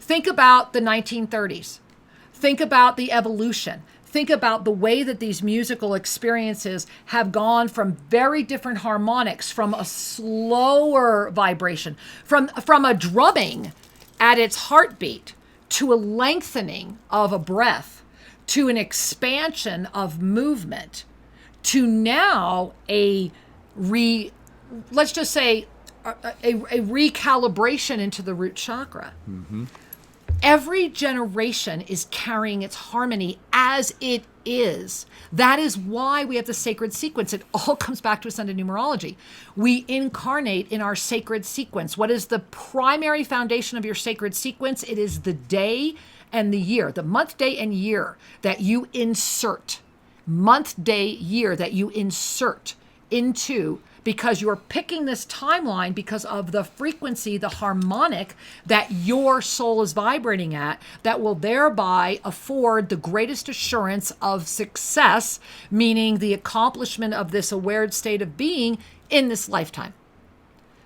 Speaker 3: Think about the 1930s. Think about the evolution. Think about the way that these musical experiences have gone from very different harmonics, from a slower vibration, from a drumming at its heartbeat, to a lengthening of a breath, to an expansion of movement, to now let's just say a recalibration into the root chakra. Mm-hmm. Every generation is carrying its harmony as it is. That is why we have the sacred sequence. It all comes back to Ascended Numerology. We incarnate in our sacred sequence. What is the primary foundation of your sacred sequence? It is the day and the year, the month, day, and year that you insert. Month, day, year that you insert into, because you're picking this timeline because of the frequency, the harmonic that your soul is vibrating at, that will thereby afford the greatest assurance of success, meaning the accomplishment of this aware state of being in this lifetime.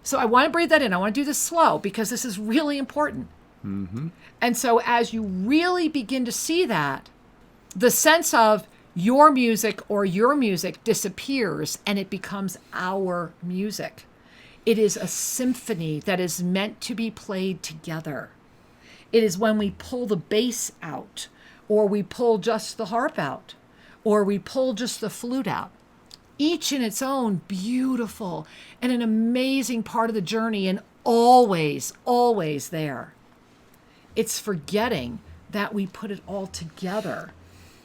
Speaker 3: So I want to breathe that in. I want to do this slow because this is really important. Mm-hmm. And so as you really begin to see that, the sense of your music disappears and it becomes our music. It is a symphony that is meant to be played together. It is when we pull the bass out, or we pull just the harp out, or we pull just the flute out. Each in its own beautiful and an amazing part of the journey, and always, always there. It's forgetting that we put it all together.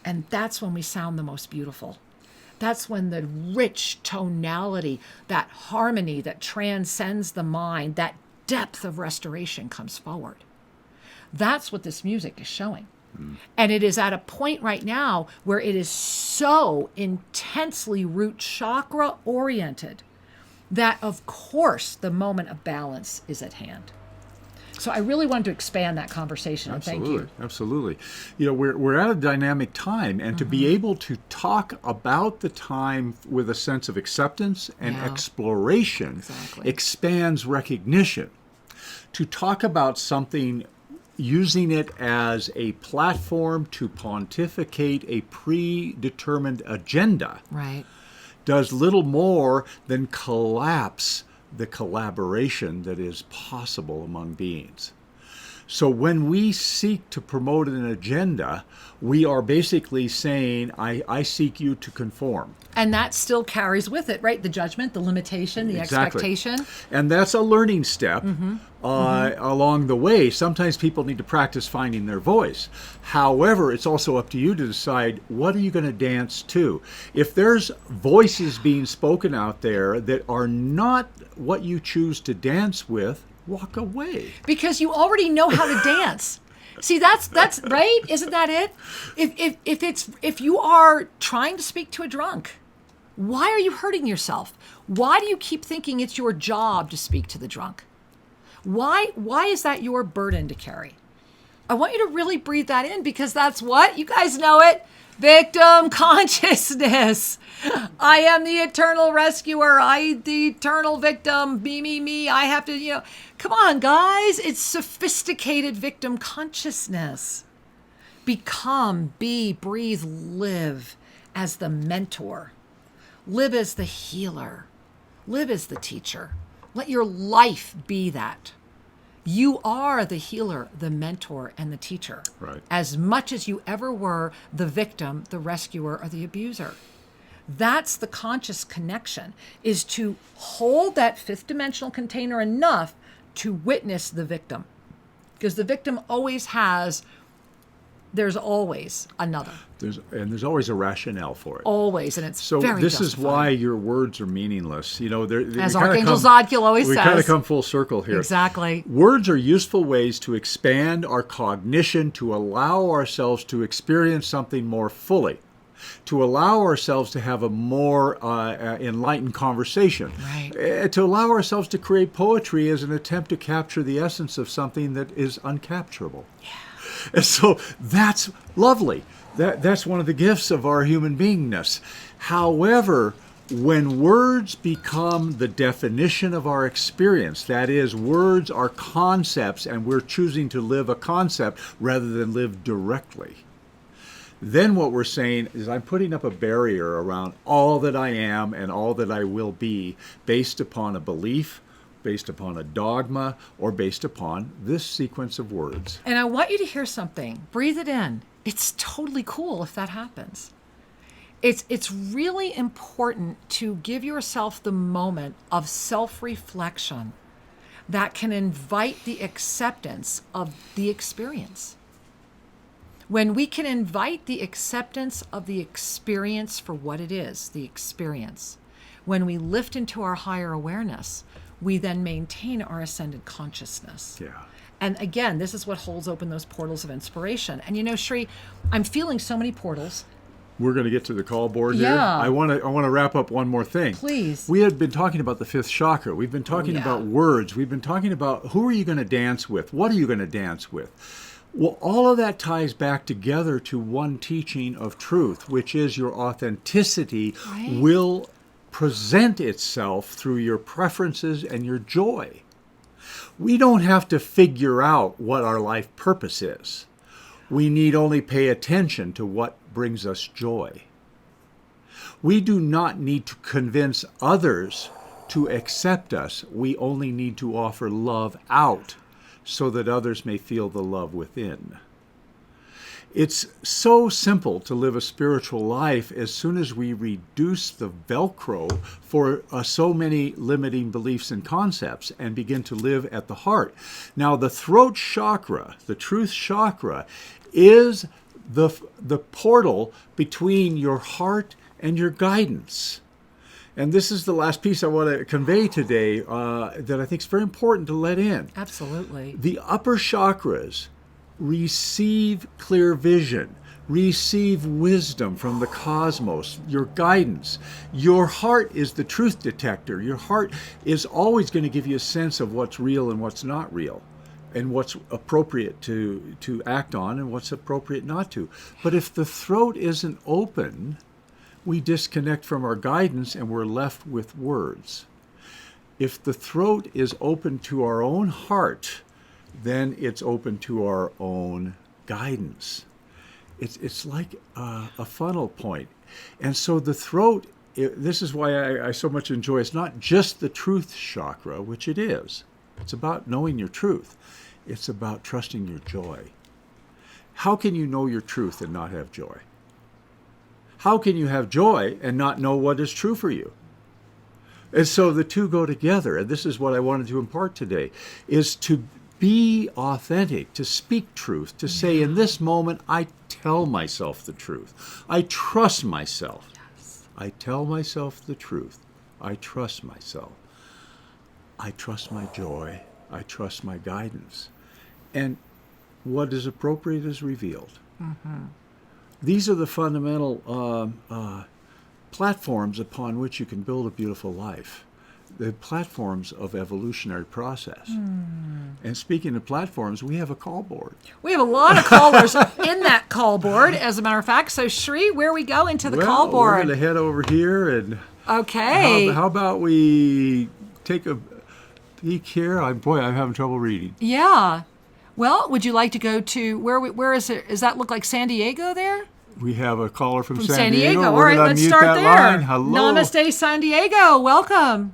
Speaker 3: And that's when we sound the most beautiful. That's when the rich tonality, that harmony that transcends the mind, that depth of restoration comes forward. That's what this music is showing. And it is at a point right now where it is so intensely root chakra oriented that, of course, the moment of balance is at hand. So I really wanted to expand that conversation, and thank you.
Speaker 2: Absolutely. You know, we're at a dynamic time, and to be able to talk about the time with a sense of acceptance and exploration expands recognition. To talk about something using it as a platform to pontificate a predetermined agenda does little more than collapse the collaboration that is possible among beings. So when we seek to promote an agenda, we are basically saying, I seek you to conform.
Speaker 3: And that still carries with it, right? The judgment, the limitation, the expectation.
Speaker 2: And that's a learning step along the way. Sometimes people need to practice finding their voice. However, it's also up to you to decide, what are you going to dance to? If there's voices being spoken out there that are not what you choose to dance with, walk away.
Speaker 3: Because you already know how to dance. See, that's right. Isn't that it? If you are trying to speak to a drunk, why are you hurting yourself? Why do you keep thinking it's your job to speak to the drunk? Why is that your burden to carry? I want you to really breathe that in, because that's what, you guys know it, victim consciousness. I am the eternal rescuer. The eternal victim. Me. I have to, come on, guys. It's sophisticated victim consciousness. Become, be, breathe, live as the mentor. Live as the healer. Live as the teacher. Let your life be that. You are the healer, the mentor, and the teacher.
Speaker 2: Right.
Speaker 3: As much as you ever were the victim, the rescuer, or the abuser. That's the conscious connection, is to hold that fifth dimensional container enough to witness the victim. Because the victim always has, there's always another.
Speaker 2: There's always a rationale for it.
Speaker 3: Always, and it's
Speaker 2: so
Speaker 3: very
Speaker 2: this
Speaker 3: justified.
Speaker 2: is why your words are meaningless.
Speaker 3: As Archangel Zadkiel always says.
Speaker 2: We kind of come full circle here.
Speaker 3: Exactly.
Speaker 2: Words are useful ways to expand our cognition, to allow ourselves to experience something more fully, to allow ourselves to have a more enlightened conversation, to allow ourselves to create poetry as an attempt to capture the essence of something that is uncapturable.
Speaker 3: Yeah.
Speaker 2: And so that's lovely. That's one of the gifts of our human beingness. However, when words become the definition of our experience, that is, words are concepts and we're choosing to live a concept rather than live directly, then what we're saying is, I'm putting up a barrier around all that I am and all that I will be based upon a belief, based upon a dogma, or based upon this sequence of words.
Speaker 3: And I want you to hear something. Breathe it in. It's totally cool if that happens. It's really important to give yourself the moment of self-reflection that can invite the acceptance of the experience. When we can invite the acceptance of the experience for what it is, the experience, when we lift into our higher awareness, we then maintain our ascended consciousness.
Speaker 2: Yeah.
Speaker 3: And again, this is what holds open those portals of inspiration. And Shri, I'm feeling so many portals.
Speaker 2: We're going to get to the call board here.
Speaker 3: Yeah.
Speaker 2: I want to wrap up one more thing.
Speaker 3: Please.
Speaker 2: We had been talking about the fifth chakra. We've been talking about words. We've been talking about who are you going to dance with? What are you going to dance with? Well, all of that ties back together to one teaching of truth, which is your authenticity will present itself through your preferences and your joy. We don't have to figure out what our life purpose is. We need only pay attention to what brings us joy. We do not need to convince others to accept us. We only need to offer love out so that others may feel the love within. It's so simple to live a spiritual life as soon as we reduce the Velcro for so many limiting beliefs and concepts and begin to live at the heart. Now, the throat chakra, the truth chakra, is the portal between your heart and your guidance. And this is the last piece I want to convey today that I think is very important to let in.
Speaker 3: Absolutely.
Speaker 2: The upper chakras receive clear vision. Receive wisdom from the cosmos, your guidance. Your heart is the truth detector. Your heart is always going to give you a sense of what's real and what's not real, and what's appropriate to act on and what's appropriate not to. But if the throat isn't open, we disconnect from our guidance and we're left with words. If the throat is open to our own heart, then it's open to our own guidance. It's like a funnel point. And so the throat, this is why I so much enjoy, it's not just the truth chakra, which it is. It's about knowing your truth. It's about trusting your joy. How can you know your truth and not have joy? How can you have joy and not know what is true for you? And so the two go together. And this is what I wanted to impart today, is to be authentic, to speak truth, to say, in this moment, I tell myself the truth. I trust myself. Yes. I tell myself the truth. I trust myself. I trust my joy. I trust my guidance. And what is appropriate is revealed. Mm-hmm. These are the fundamental platforms upon which you can build a beautiful life. The platforms of evolutionary process. And speaking of platforms, we have a call board.
Speaker 3: We have a lot of callers in that call board, as a matter of fact. So, Shri, where we go into the call board?
Speaker 2: We're going to head over here. And
Speaker 3: okay.
Speaker 2: How about we take a peek here? I'm having trouble reading.
Speaker 3: Yeah. Well, would you like to go to, where is it? Does that look like San Diego there?
Speaker 2: We have a caller from
Speaker 3: San Diego.
Speaker 2: We're
Speaker 3: All right, let's start there.
Speaker 2: Line. Hello.
Speaker 3: Namaste, San Diego. Welcome.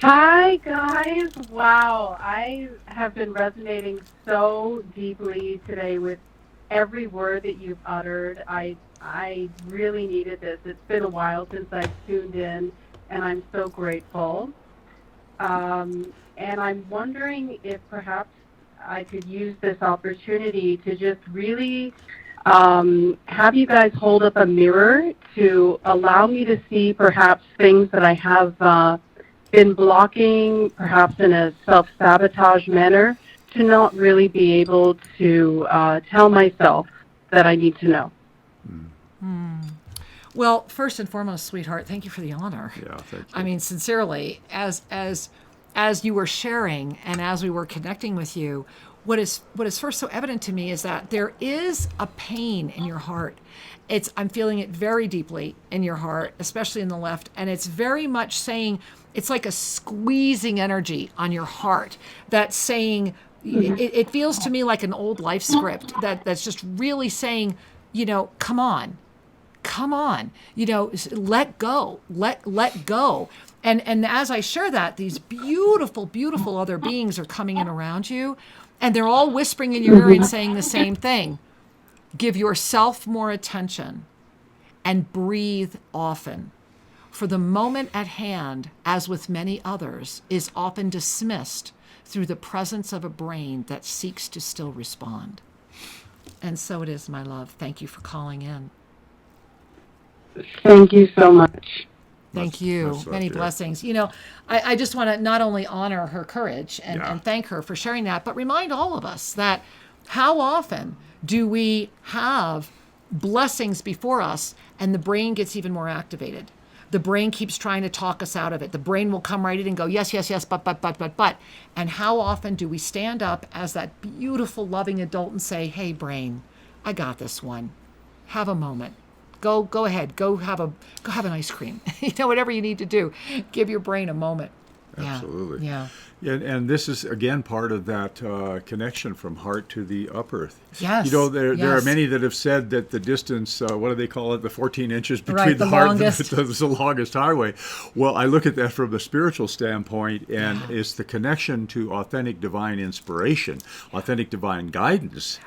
Speaker 11: Hi, guys. Wow. I have been resonating so deeply today with every word that you've uttered. I really needed this. It's been a while since I've tuned in, and I'm so grateful. And I'm wondering if perhaps I could use this opportunity to just really have you guys hold up a mirror to allow me to see perhaps things that I have been blocking, perhaps in a self-sabotage manner, to not really be able to tell myself that I need to know.
Speaker 3: Well, first and foremost, sweetheart, thank you for the honor.
Speaker 2: Yeah, thank you.
Speaker 3: I mean, sincerely, as you were sharing and as we were connecting with you, what is first so evident to me is that there is a pain in your heart. I'm feeling it very deeply in your heart, especially in the left, and it's very much saying, it's like a squeezing energy on your heart that's saying, it feels to me like an old life script that's just really saying, come on, let go, let go. And as I share that, these beautiful, beautiful other beings are coming in around you, and they're all whispering in your ear and saying the same thing. Give yourself more attention and breathe often. For the moment at hand, as with many others, is often dismissed through the presence of a brain that seeks to still respond. And so it is, my love. Thank you for calling in.
Speaker 11: Thank you so much.
Speaker 3: Thank you. Many blessings. I just want to not only honor her courage and thank her for sharing that, but remind all of us that how often do we have blessings before us and the brain gets even more activated? The brain keeps trying to talk us out of it. The brain will come right in and go, yes, but. And how often do we stand up as that beautiful, loving adult and say, hey, brain, I got this one. Have a moment. Go ahead. Go have an ice cream. Whatever you need to do. Give your brain a moment.
Speaker 2: Absolutely.
Speaker 3: Yeah.
Speaker 2: And this is, again, part of that connection from heart to the up earth.
Speaker 3: Yes.
Speaker 2: There are many that have said that the distance, what do they call it, the 14 inches between the heart and the longest highway. Well, I look at that from the spiritual standpoint, and it's the connection to authentic divine inspiration, authentic divine guidance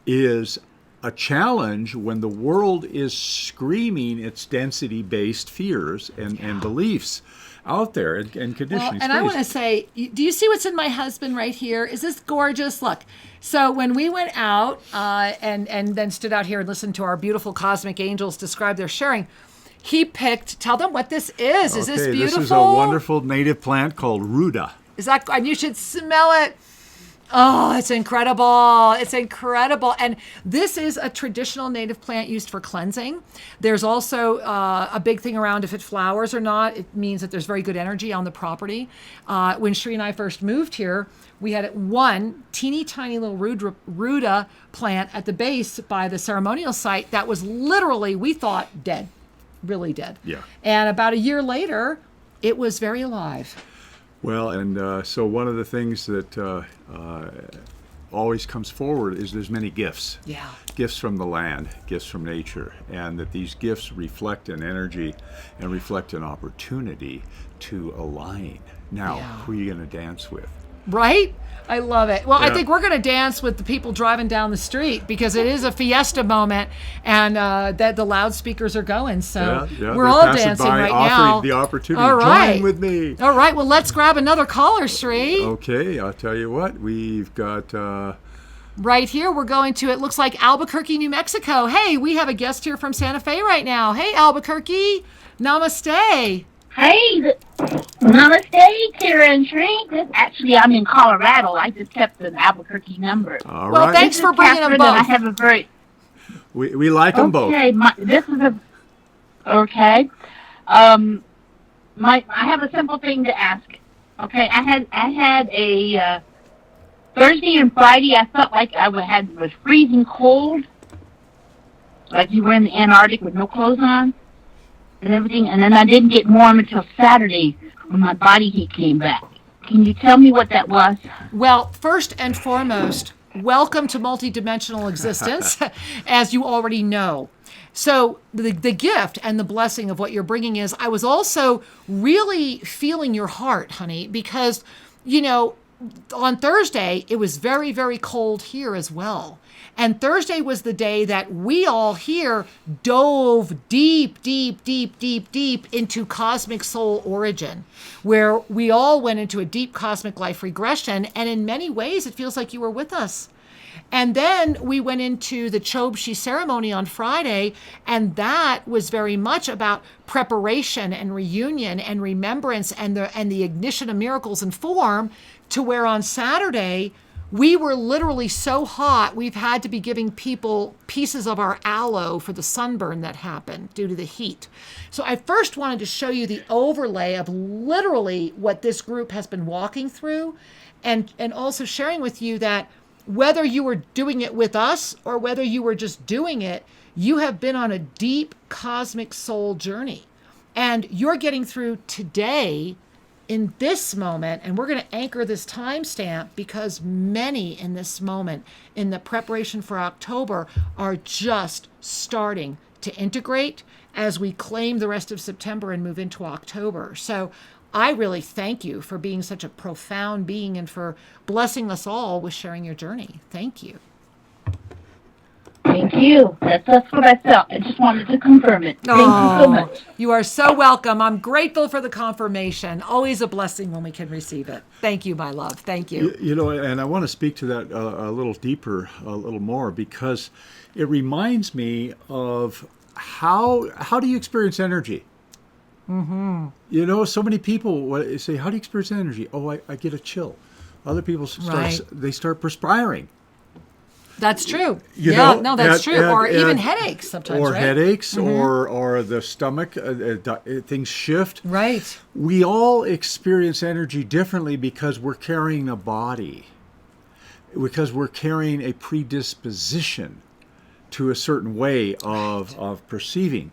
Speaker 2: is a challenge when the world is screaming its density-based fears and beliefs out there and conditioning
Speaker 3: space. And I want to say, do you see what's in my husband right here? Is this gorgeous? Look. So when we went out and then stood out here and listened to our beautiful cosmic angels describe their sharing, he picked, tell them what this is. Is this beautiful?
Speaker 2: This is a wonderful native plant called ruda.
Speaker 3: Is that, and you should smell it. Oh, it's incredible. It's incredible. And this is a traditional native plant used for cleansing. There's also a big thing around if it flowers or not. It means that there's very good energy on the property. When Shri and I first moved here, we had one teeny tiny little ruda plant at the base by the ceremonial site that was literally, we thought, dead, really dead.
Speaker 2: Yeah.
Speaker 3: And about a year later, it was very alive.
Speaker 2: Well, and so one of the things that always comes forward is there's many gifts.
Speaker 3: Yeah.
Speaker 2: Gifts from the land, gifts from nature, and that these gifts reflect an energy and reflect an opportunity to align. Now, who are you going to dance with?
Speaker 3: Right? I love it. Well, I
Speaker 2: Yeah.
Speaker 3: think we're going to dance with the people driving down the street because it is a fiesta moment, and that the loudspeakers are going. So we're
Speaker 2: they're
Speaker 3: all
Speaker 2: passing
Speaker 3: dancing
Speaker 2: by,
Speaker 3: right
Speaker 2: offering
Speaker 3: now.
Speaker 2: the opportunity.
Speaker 3: All right.
Speaker 2: Join with me.
Speaker 3: All right. Well, let's grab another caller, Sri.
Speaker 2: Okay, I'll tell you what. We've got...
Speaker 3: Right here, we're going to, it looks like Albuquerque, New Mexico. Hey, we have a guest here from Santa Fe right now. Hey, Albuquerque. Namaste.
Speaker 12: Hey, namaste, Kira and Shrink. Actually, I'm in Colorado. I just kept an Albuquerque number.
Speaker 2: All
Speaker 3: Well,
Speaker 2: right.
Speaker 3: thanks for bringing them
Speaker 12: Catherine, and I
Speaker 3: both.
Speaker 12: have a very
Speaker 2: We like them both.
Speaker 12: okay. This is a okay. I have a simple thing to ask. Okay, I had a Thursday and Friday. I felt like was freezing cold, like you were in the Antarctic with no clothes on and everything, and then I didn't get warm until Saturday when my body heat came back. Can you tell me what that was?
Speaker 3: Well, first and foremost, welcome to multidimensional existence, as you already know. So the gift and the blessing of what you're bringing is, I was also really feeling your heart, honey, because, you know, on Thursday, it was very, very cold here as well. And Thursday was the day that we all here dove deep, deep, deep, deep, deep into cosmic soul origin, where we all went into a deep cosmic life regression. And in many ways, it feels like you were with us. And then we went into the Chobshi ceremony on Friday, and that was very much about preparation and reunion and remembrance and the ignition of miracles in form, to where on Saturday, we were literally so hot, we've had to be giving people pieces of our aloe for the sunburn that happened due to the heat. So I first wanted to show you the overlay of literally what this group has been walking through, and also sharing with you that whether you were doing it with us or whether you were just doing it, you have been on a deep cosmic soul journey. And you're getting through today in this moment, and we're going to anchor this timestamp because many in this moment in the preparation for October are just starting to integrate as we claim the rest of September and move into October. So I really thank you for being such a profound being and for blessing us all with sharing your journey. Thank you.
Speaker 12: Thank you. That's what I felt. I just wanted to confirm it. Thank you so much.
Speaker 3: You are so welcome. I'm grateful for the confirmation. Always a blessing when we can receive it. Thank you, my love. Thank you.
Speaker 2: You know, and I want to speak to that a little deeper, a little more, because it reminds me of how do you experience energy?
Speaker 3: Mm-hmm.
Speaker 2: You know, so many people say, how do you experience energy? Oh, I get a chill. Other people start perspiring.
Speaker 3: That's true.
Speaker 2: You know,
Speaker 3: no, that's true. Or even headaches sometimes,
Speaker 2: or
Speaker 3: right?
Speaker 2: headaches,
Speaker 3: Mm-hmm.
Speaker 2: or the stomach, things shift.
Speaker 3: Right.
Speaker 2: We all experience energy differently because we're carrying a body, because we're carrying a predisposition to a certain way of perceiving.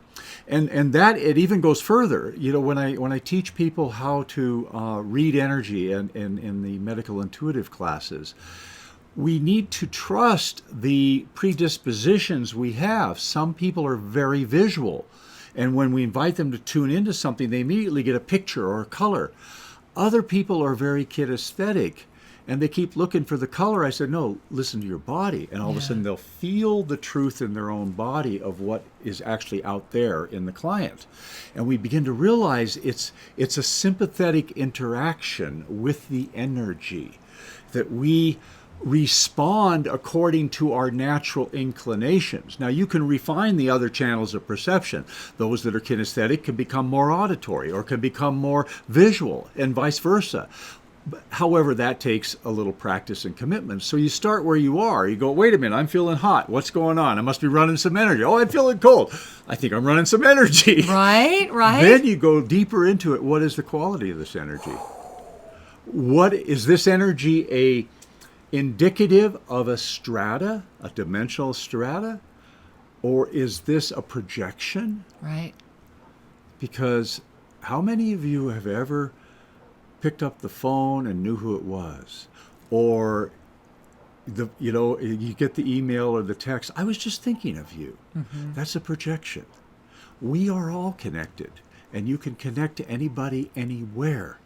Speaker 2: And that it even goes further. You know, when I teach people how to read energy in the medical intuitive classes, we need to trust the predispositions we have. Some people are very visual, and when we invite them to tune into something, they immediately get a picture or a color. Other people are very kinesthetic, and they keep looking for the color. I said, no, listen to your body. And all of a sudden they'll feel the truth in their own body of what is actually out there in the client. And we begin to realize it's a sympathetic interaction with the energy, that we respond according to our natural inclinations. Now, you can refine the other channels of perception. Those that are kinesthetic can become more auditory or can become more visual, and vice versa. However, that takes a little practice and commitment. So you start where you are. You go, wait a minute, I'm feeling hot. What's going on? I must be running some energy. Oh, I'm feeling cold. I think I'm running some energy.
Speaker 3: Right.
Speaker 2: Then you go deeper into it. What is the quality of this energy? What is this energy indicative of a strata, a dimensional strata? Or is this a projection?
Speaker 3: Right.
Speaker 2: Because how many of you have ever picked up the phone and knew who it was? Or you get the email or the text, I was just thinking of you. Mm-hmm. That's a projection. We are all connected, and you can connect to anybody anywhere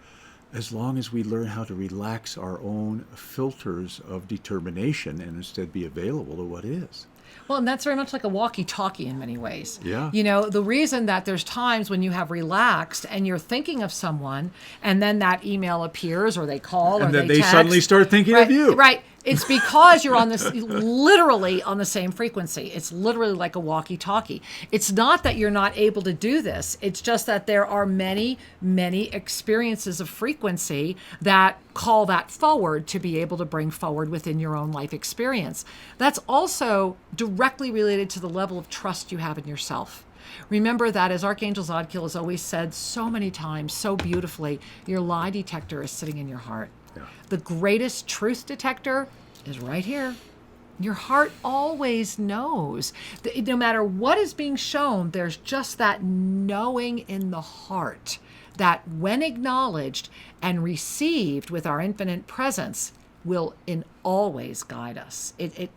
Speaker 2: as long as we learn how to relax our own filters of determination and instead be available to what is.
Speaker 3: Well, and that's very much like a walkie-talkie in many ways.
Speaker 2: Yeah.
Speaker 3: The reason that there's times when you have relaxed and you're thinking of someone, and then that email appears, or they call,
Speaker 2: and
Speaker 3: or
Speaker 2: then
Speaker 3: they text,
Speaker 2: suddenly start thinking of you.
Speaker 3: Right. It's because you're on this literally on the same frequency. It's literally like a walkie-talkie. It's not that you're not able to do this. It's just that there are many, many experiences of frequency that call that forward to be able to bring forward within your own life experience. That's also directly related to the level of trust you have in yourself. Remember that, as Archangel Zadkiel has always said so many times, so beautifully, your lie detector is sitting in your heart. Yeah. The greatest truth detector is right here. Your heart always knows. No matter what is being shown, there's just that knowing in the heart that when acknowledged and received with our infinite presence will always guide us. You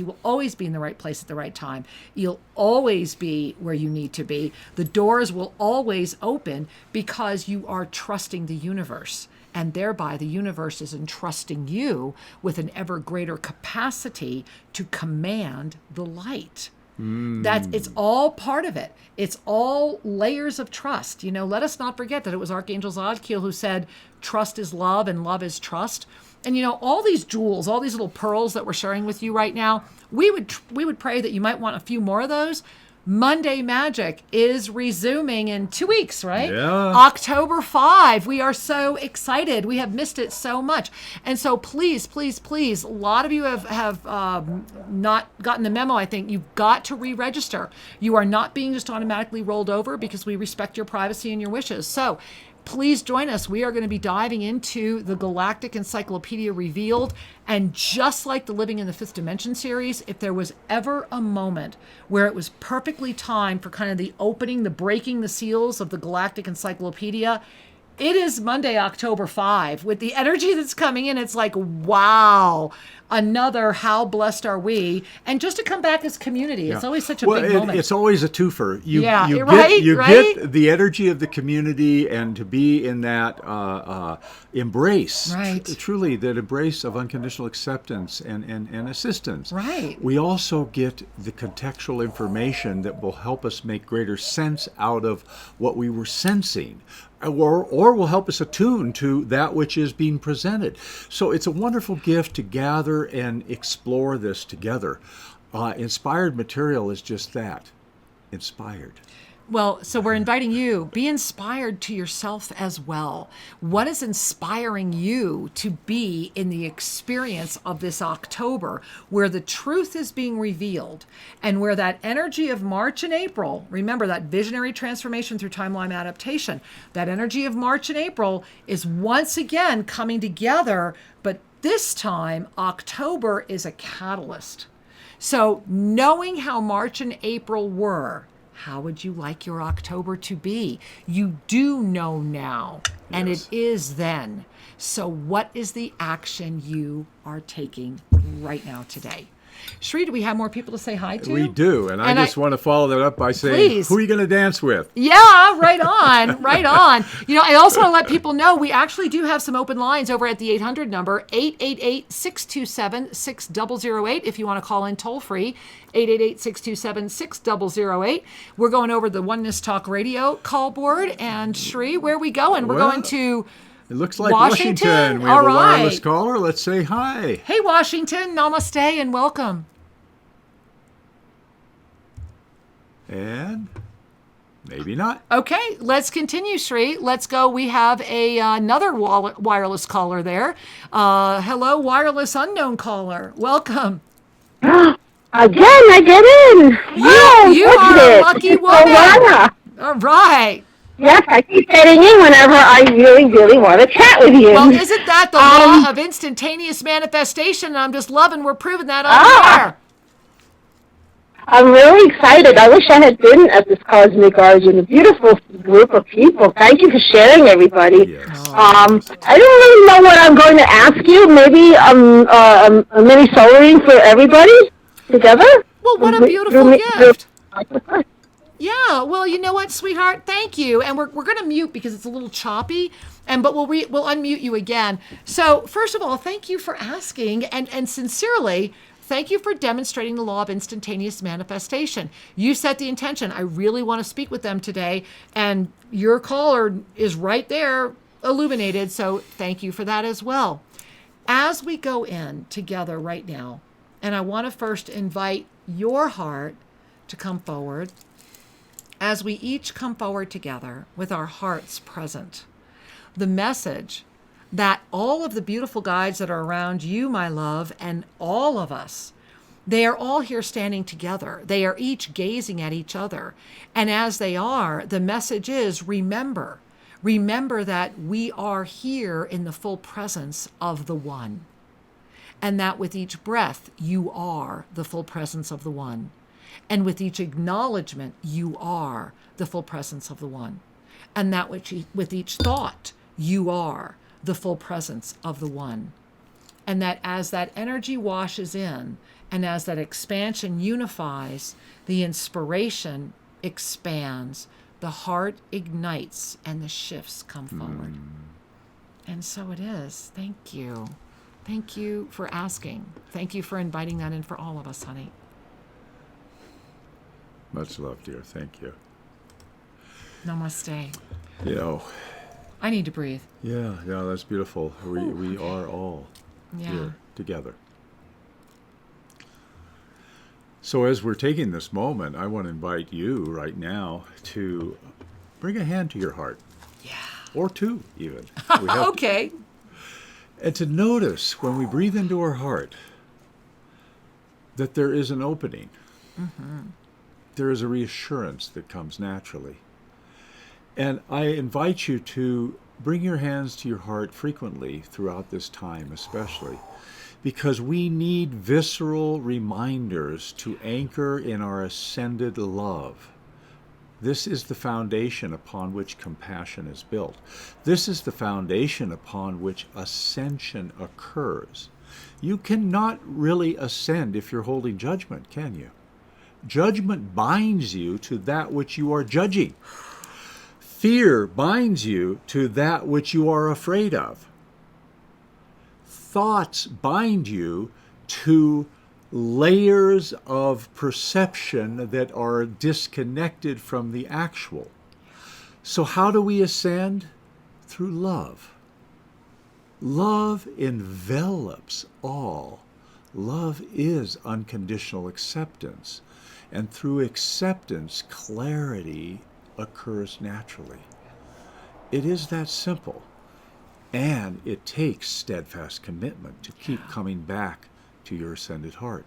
Speaker 3: will always be in the right place at the right time. You'll always be where you need to be. The doors will always open because you are trusting the universe. And thereby the universe is entrusting you with an ever greater capacity to command the light. It's all part of it. It's all layers of trust. Let us not forget that it was Archangel Zadkiel who said, trust is love and love is trust. And all these jewels, all these little pearls that we're sharing with you right now, we would pray that you might want a few more of those. Monday Magic is resuming in 2 weeks, right?
Speaker 2: Yeah.
Speaker 3: October 5. We are so excited. We have missed it so much. And so please, please, please, a lot of you have not gotten the memo, I think. You've got to re-register. You are not being just automatically rolled over because we respect your privacy and your wishes. So please join us. We are going to be diving into the Galactic Encyclopedia Revealed. And just like the Living in the Fifth Dimension series, if there was ever a moment where it was perfectly timed for kind of the opening, the breaking the seals of the Galactic Encyclopedia, it is Monday, October 5. With the energy that's coming in, it's like, wow, another how blessed are we. And just to come back as community, it's always such a big moment.
Speaker 2: It's always a twofer. You
Speaker 3: right?
Speaker 2: get the energy of the community and to be in that embrace, truly that embrace of unconditional acceptance and assistance.
Speaker 3: Right.
Speaker 2: We also get the contextual information that will help us make greater sense out of what we were sensing. Or will help us attune to that which is being presented. So it's a wonderful gift to gather and explore this together. Inspired material is just that, inspired.
Speaker 3: Well, so we're inviting you, be inspired to yourself as well. What is inspiring you to be in the experience of this October where the truth is being revealed and where that energy of March and April, remember that visionary transformation through timeline adaptation, that energy of March and April is once again coming together, but this time October is a catalyst. So knowing how March and April were, how would you like your October to be? You do know now, and it is then. So what is the action you are taking right now today? Shri, do we have more people to say hi to?
Speaker 2: We do, and I just want to follow that up by saying,
Speaker 3: please.
Speaker 2: Who are you going to dance with?
Speaker 3: Yeah, right on, right on. I also want to let people know we actually do have some open lines over at the 800 number, 888-627-6008, if you want to call in toll free, 888-627-6008. We're going over the Oneness Talk Radio call board, and Shri, where are we going? We're going to...
Speaker 2: It looks like Washington. We have a wireless caller. Let's say hi.
Speaker 3: Hey, Washington. Namaste and welcome.
Speaker 2: And Maybe not.
Speaker 3: Okay, let's continue, Sri. Let's go. We have another wireless caller there. Hello, wireless unknown caller. Welcome.
Speaker 13: Again, I get in.
Speaker 3: You are a lucky woman.
Speaker 13: Donna.
Speaker 3: All right.
Speaker 13: Yes, I keep getting in whenever I really, really want to chat with you.
Speaker 3: Well, isn't that the law of instantaneous manifestation? I'm just loving we're proving that on the air.
Speaker 13: I'm really excited. I wish I had been at this Cosmic Origin. A beautiful group of people. Thank you for sharing, everybody.
Speaker 2: Yes.
Speaker 13: I don't really know what I'm going to ask you. Maybe a mini solar reading for everybody together?
Speaker 3: Well, what a beautiful gift. Yeah, well, you know what, sweetheart? Thank you. And we're going to mute because it's a little choppy, but we'll unmute you again. So, first of all, thank you for asking, and sincerely, thank you for demonstrating the law of instantaneous manifestation. You set the intention. I really want to speak with them today, and your caller is right there illuminated, so thank you for that as well. As we go in together right now, and I want to first invite your heart to come forward, as we each come forward together with our hearts present, the message that all of the beautiful guides that are around you, my love, and all of us, they are all here standing together. They are each gazing at each other. And as they are, the message is remember. Remember that we are here in the full presence of the One. And that with each breath, you are the full presence of the One. And with each acknowledgement, you are the full presence of the One. And that with each thought, you are the full presence of the One. And that as that energy washes in, and as that expansion unifies, the inspiration expands, the heart ignites, and the shifts come forward. And so it is. Thank you. Thank you for asking. Thank you for inviting that in for all of us, honey.
Speaker 2: Much love, dear. Thank you.
Speaker 3: Namaste.
Speaker 2: You know,
Speaker 3: I need to breathe.
Speaker 2: Yeah, that's beautiful. We are all here together. So as we're taking this moment, I want to invite you right now to bring a hand to your heart.
Speaker 3: Yeah.
Speaker 2: Or two, even.
Speaker 3: Okay.
Speaker 2: And to notice when we breathe into our heart that there is an opening.
Speaker 3: Mm-hmm.
Speaker 2: There is a reassurance that comes naturally. And I invite you to bring your hands to your heart frequently throughout this time, especially, because we need visceral reminders to anchor in our ascended love. This is the foundation upon which compassion is built. This is the foundation upon which ascension occurs. You cannot really ascend if you're holding judgment, can you? Judgment binds you to that which you are judging. Fear binds you to that which you are afraid of. Thoughts bind you to layers of perception that are disconnected from the actual. So how do we ascend? Through love. Love envelops all. Love is unconditional acceptance. And through acceptance, clarity occurs naturally. It is that simple. And it takes steadfast commitment to keep coming back to your ascended heart.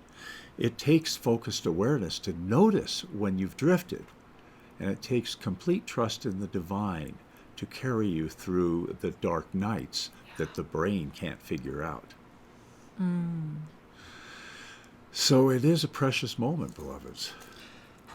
Speaker 2: It takes focused awareness to notice when you've drifted. And it takes complete trust in the divine to carry you through the dark nights that the brain can't figure out. So it is a precious moment, beloveds.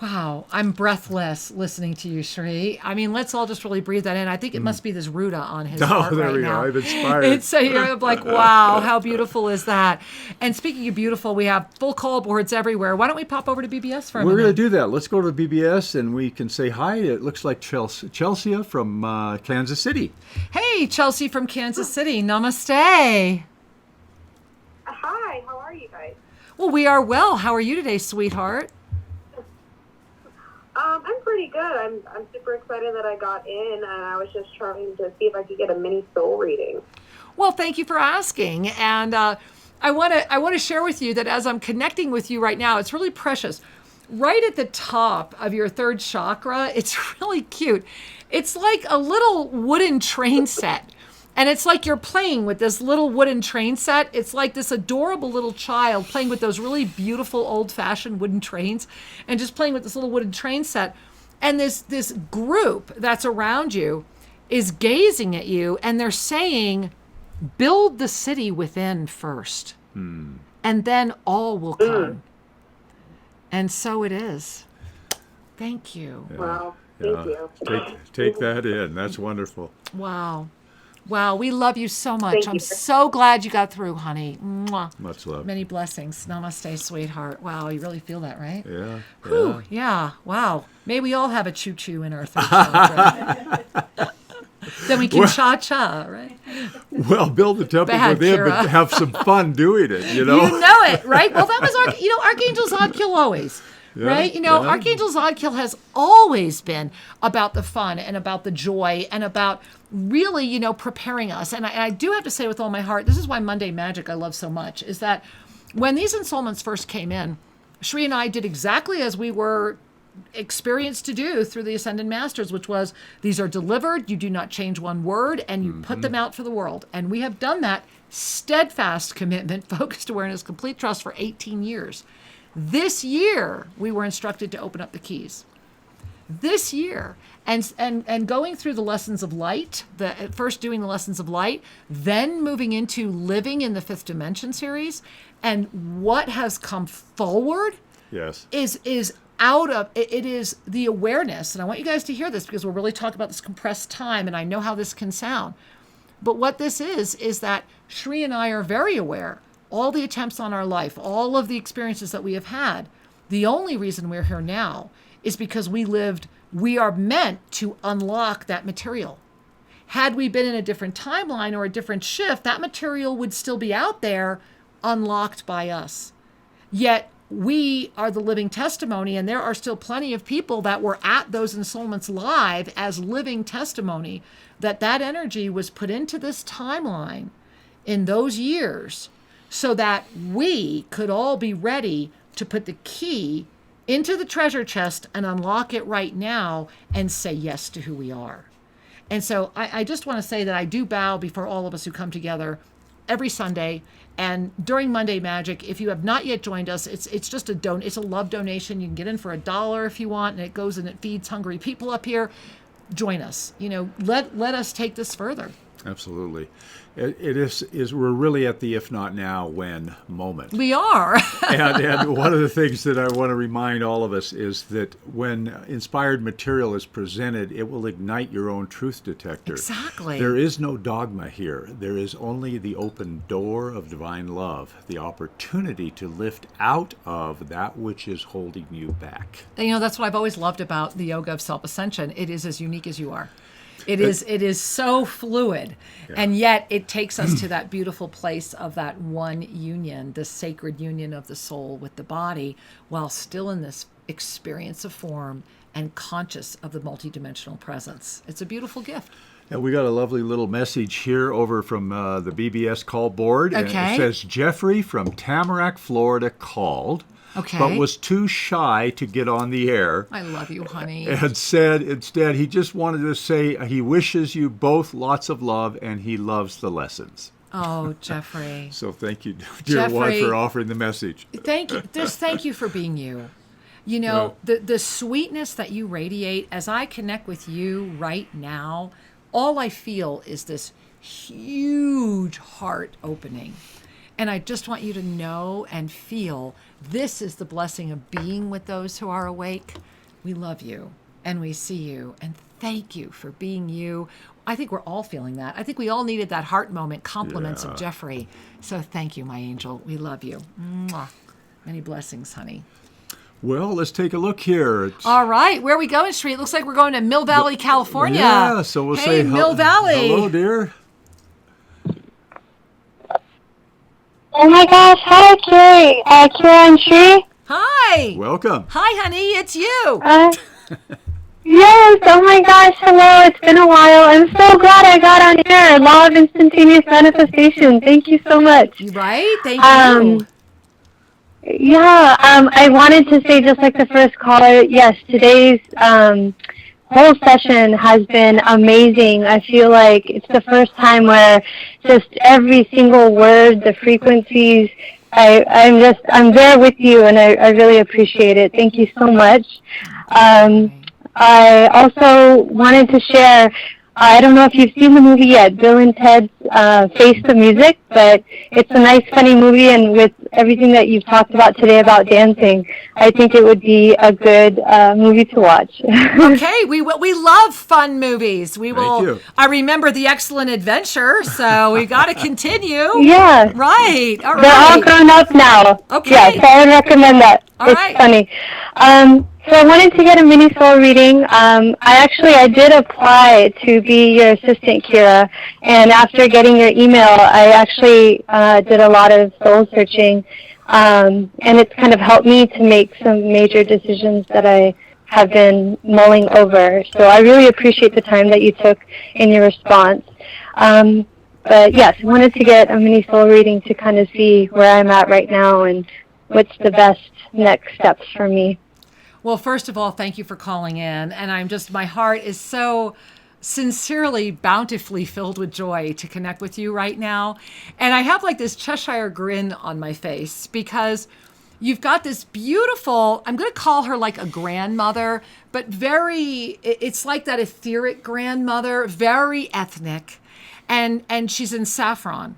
Speaker 3: Wow, I'm breathless listening to you, Sri. I mean, let's all just really breathe that in. I think it must be this Ruta on his heart
Speaker 2: there
Speaker 3: right
Speaker 2: we
Speaker 3: now.
Speaker 2: go. I'm inspired.
Speaker 3: It's so you're like, wow, how beautiful is that? And speaking of beautiful, we have full call boards everywhere. Why don't we pop over to BBS for a minute?
Speaker 2: We're going to do that. Let's go to BBS and we can say hi. It looks like Chelsea from Kansas City.
Speaker 3: Hey, Chelsea from Kansas City. Namaste.
Speaker 14: Hi, how are you guys?
Speaker 3: Well, we are well. How are you today, sweetheart?
Speaker 14: I'm pretty good. I'm super excited that I got in, and I was just trying to see if I could get a mini soul reading.
Speaker 3: Well, thank you for asking. And I want to share with you that as I'm connecting with you right now, it's really precious. right at the top of your third chakra, it's really cute. It's like a little wooden train set. And it's like you're playing with this little wooden train set. It's like this adorable little child playing with those really beautiful old-fashioned wooden trains and just playing with this little wooden train set. And this group that's around you is gazing at you, and they're saying, build the city within first, and then all will come. And so it is. Thank you.
Speaker 14: Yeah. Wow. Thank you.
Speaker 2: Take that in. That's wonderful.
Speaker 3: Wow. Wow, we love you so much. I'm so glad you got through, honey. Mwah.
Speaker 2: Much love.
Speaker 3: Many blessings. Namaste, sweetheart. Wow, you really feel that, right?
Speaker 2: Yeah.
Speaker 3: Whew, yeah. Wow. May we all have a choo-choo in our third chakra. Then we can cha-cha, right?
Speaker 2: Well, build the temple within, but have some fun doing it,
Speaker 3: You know it, right? Well, that was, Archangel Zadkiel always.
Speaker 2: Yeah,
Speaker 3: right? Archangel Zadkiel has always been about the fun and about the joy and about really, preparing us. And I do have to say with all my heart, this is why Monday Magic I love so much, is that when these ensoulments first came in, Shri and I did exactly as we were experienced to do through the Ascended Masters, which was, these are delivered, you do not change one word, and you put them out for the world. And we have done that steadfast commitment, focused awareness, complete trust for 18 years. This year, we were instructed to open up the keys. This year, and going through the lessons of light, first doing the lessons of light, then moving into living in the fifth dimension series, and what has come forward is out of it is the awareness. And I want you guys to hear this because we're really talking about this compressed time, and I know how this can sound. But what this is that Shri and I are very aware. All the attempts on our life, all of the experiences that we have had, the only reason we're here now is because we are meant to unlock that material. Had we been in a different timeline or a different shift, that material would still be out there, unlocked by us. Yet we are the living testimony, and there are still plenty of people that were at those ensoulments live as living testimony that energy was put into this timeline in those years, so that we could all be ready to put the key into the treasure chest and unlock it right now and say yes to who we are. And so I just want to say that I do bow before all of us who come together every Sunday. And during Monday Magic, if you have not yet joined us, it's just it's a love donation. You can get in for $1 if you want, and it goes and it feeds hungry people up here. Join us. Let us take this further.
Speaker 2: Absolutely. It is we're really at the if not now, when moment.
Speaker 3: We are.
Speaker 2: and one of the things that I want to remind all of us is that when inspired material is presented, it will ignite your own truth detector.
Speaker 3: Exactly.
Speaker 2: There is no dogma here. There is only the open door of divine love, the opportunity to lift out of that which is holding you back.
Speaker 3: That's what I've always loved about the yoga of self-ascension. It is as unique as you are. It is so fluid, and yet it takes us to that beautiful place of that one union, the sacred union of the soul with the body, while still in this experience of form and conscious of the multidimensional presence. It's a beautiful gift.
Speaker 2: And we got a lovely little message here over from the BBS call board.
Speaker 3: Okay.
Speaker 2: And it says, Jeffrey from Tamarack, Florida called.
Speaker 3: Okay.
Speaker 2: But was too shy to get on the air.
Speaker 3: I love you, honey.
Speaker 2: And said instead he just wanted to say he wishes you both lots of love and he loves the lessons.
Speaker 3: Oh, Jeffrey.
Speaker 2: So thank you, dear one, for offering the message.
Speaker 3: Thank you. Thank you for being you. The sweetness that you radiate, as I connect with you right now, all I feel is this huge heart opening. And I just want you to know and feel this is the blessing of being with those who are awake. We love you and we see you, and thank you for being you. I think we're all feeling that. I think we all needed that heart moment, compliments of Jeffrey. So thank you, my angel. We love you. Mwah. Many blessings, honey.
Speaker 2: Well, let's take a look here.
Speaker 3: All right. Where are we going, Sri? It looks like we're going to Mill Valley, California.
Speaker 2: Yeah, so we'll say
Speaker 3: Mill Valley.
Speaker 2: Hello, dear.
Speaker 13: Oh my gosh, hi Carrie. Kira and Shri.
Speaker 3: Hi.
Speaker 2: Welcome.
Speaker 3: Hi, honey, it's you.
Speaker 13: Yes, oh my gosh, hello, it's been a while. I'm so glad I got on here. Law of instantaneous manifestation. Thank you so much.
Speaker 3: Right, thank you.
Speaker 15: Yeah, I wanted to say, just like the first caller, yes, today's whole session has been amazing. I feel like it's the first time where just every single word, the frequencies, I'm there with you, and I really appreciate it. Thank you so much. I also wanted to share, I don't know if you've seen the movie yet, Bill and Ted's Face the Music, but it's a nice, funny movie, and with everything that you've talked about today about dancing, I think it would be a good movie to watch.
Speaker 3: Okay, we love fun movies. We will.
Speaker 2: you.
Speaker 3: I remember The Excellent Adventure, so we got to continue.
Speaker 15: Yeah.
Speaker 3: Right. All right.
Speaker 15: They're all grown up now.
Speaker 3: Okay.
Speaker 15: Yeah, so I would recommend that.
Speaker 3: All
Speaker 15: it's
Speaker 3: right.
Speaker 15: funny. So I wanted to get a mini soul reading. I did apply to be your assistant, Kira, and after getting your email, I actually did a lot of soul searching, and it's kind of helped me to make some major decisions that I have been mulling over. So I really appreciate the time that you took in your response. But yes, I wanted to get a mini soul reading to kind of see where I'm at right now and what's the best next steps for me.
Speaker 3: Well, first of all, thank you for calling in. And my heart is so sincerely, bountifully filled with joy to connect with you right now. And I have like this Cheshire grin on my face because you've got this beautiful, I'm going to call her like a grandmother, but it's like that etheric grandmother, very ethnic. And she's in saffron.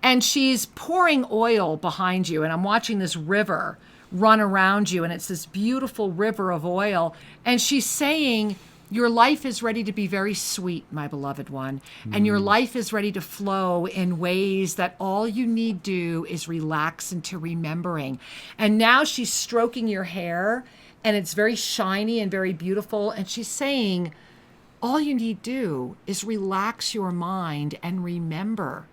Speaker 3: And she's pouring oil behind you. And I'm watching this river run around you, and it's this beautiful river of oil. And she's saying, your life is ready to be very sweet, my beloved one. And your life is ready to flow in ways that all you need do is relax into remembering. And now she's stroking your hair, and it's very shiny and very beautiful. And she's saying, all you need do is relax your mind and remember,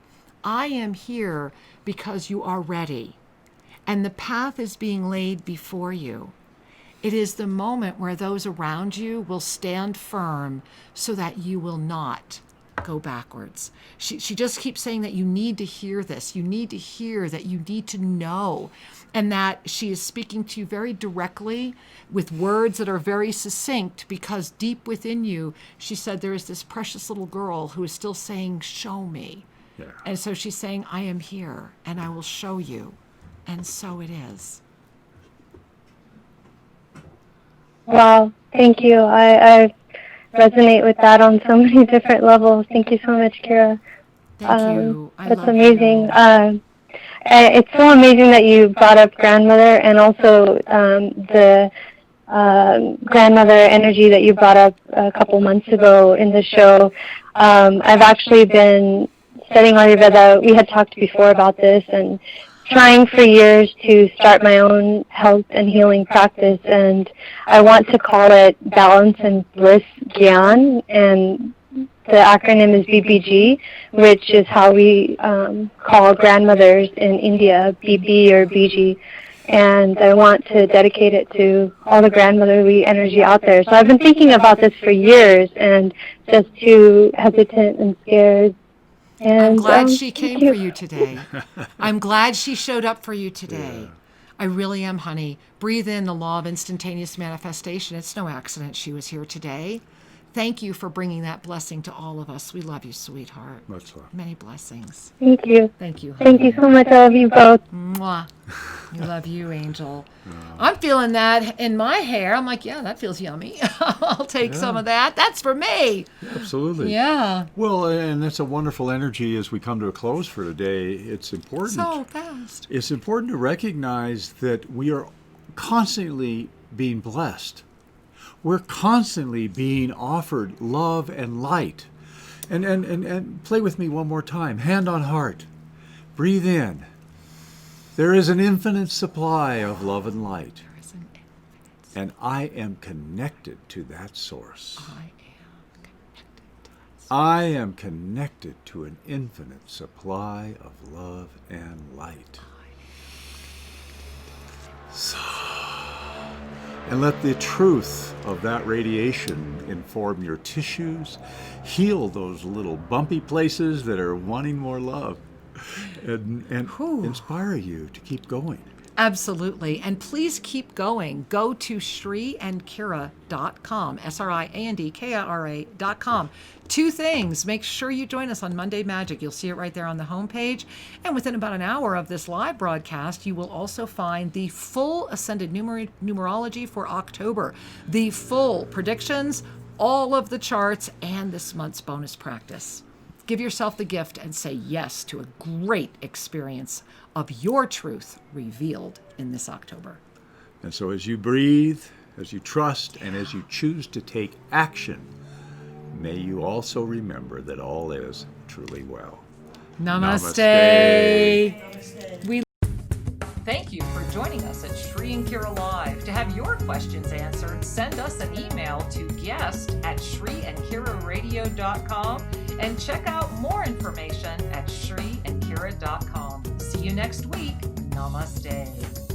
Speaker 3: I am here because you are ready. And the path is being laid before you. It is the moment where those around you will stand firm so that you will not go backwards. She just keeps saying that you need to hear this. You need to hear that you need to know. And that she is speaking to you very directly with words that are very succinct, because deep within you, she said, there is this precious little girl who is still saying, show me. Yeah. And so she's saying, I am here and I will show you. And so it is.
Speaker 15: Wow, thank you. I resonate with that on so many different levels. Thank you so much, Kira.
Speaker 3: Thank you.
Speaker 15: That's amazing. It's so amazing that you brought up grandmother, and also the grandmother energy that you brought up a couple months ago in the show. I've actually been studying Ayurveda. We had talked before about this, and trying for years to start my own health and healing practice, and I want to call it Balance and Bliss Gyan, and the acronym is BBG, which is how we call grandmothers in India, BB or BG, and I want to dedicate it to all the grandmotherly energy out there. So I've been thinking about this for years and just too hesitant and scared. And,
Speaker 3: I'm glad she came for you today. I'm glad she showed up for you today. Yeah. I really am, honey. Breathe in the law of instantaneous manifestation. It's no accident she was here today. Thank you for bringing that blessing to all of us. We love you, sweetheart.
Speaker 2: Much love.
Speaker 3: Many blessings.
Speaker 15: Thank you.
Speaker 3: Thank you, honey.
Speaker 15: Thank you so much. I love you both.
Speaker 3: Mwah. We love you, Angel. I'm feeling that in my hair. I'm like, yeah, that feels yummy. I'll take some of that. That's for me.
Speaker 2: Absolutely.
Speaker 3: Yeah.
Speaker 2: Well, and that's a wonderful energy as we come to a close for today. It's important.
Speaker 3: So fast.
Speaker 2: It's important to recognize that we are constantly being blessed. We're constantly being offered love and light. And play with me one more time. Hand on heart. Breathe in. There is an infinite supply of love and light. And I am connected to that source. I am connected to an infinite supply of love and light. So, and let the truth of that radiation inform your tissues, heal those little bumpy places that are wanting more love, and inspire you to keep going.
Speaker 3: Absolutely. And please keep going. Go to SriandKira.com, SriandKira.com. 2 things. Make sure you join us on Monday Magic. You'll see it right there on the homepage. And within about an hour of this live broadcast, you will also find the full Ascended Numerology for October, the full predictions, all of the charts, and this month's bonus practice. Give yourself the gift and say yes to a great experience of your truth revealed in this October.
Speaker 2: And so as you breathe, as you trust, and as you choose to take action, may you also remember that all is truly well.
Speaker 3: Namaste. Namaste. Thank you for joining us at Shri and Kira Live. To have your questions answered, send us an email to guest@SriandKiraRadio.com and check out more information at SriandKira.com. See you next week. Namaste.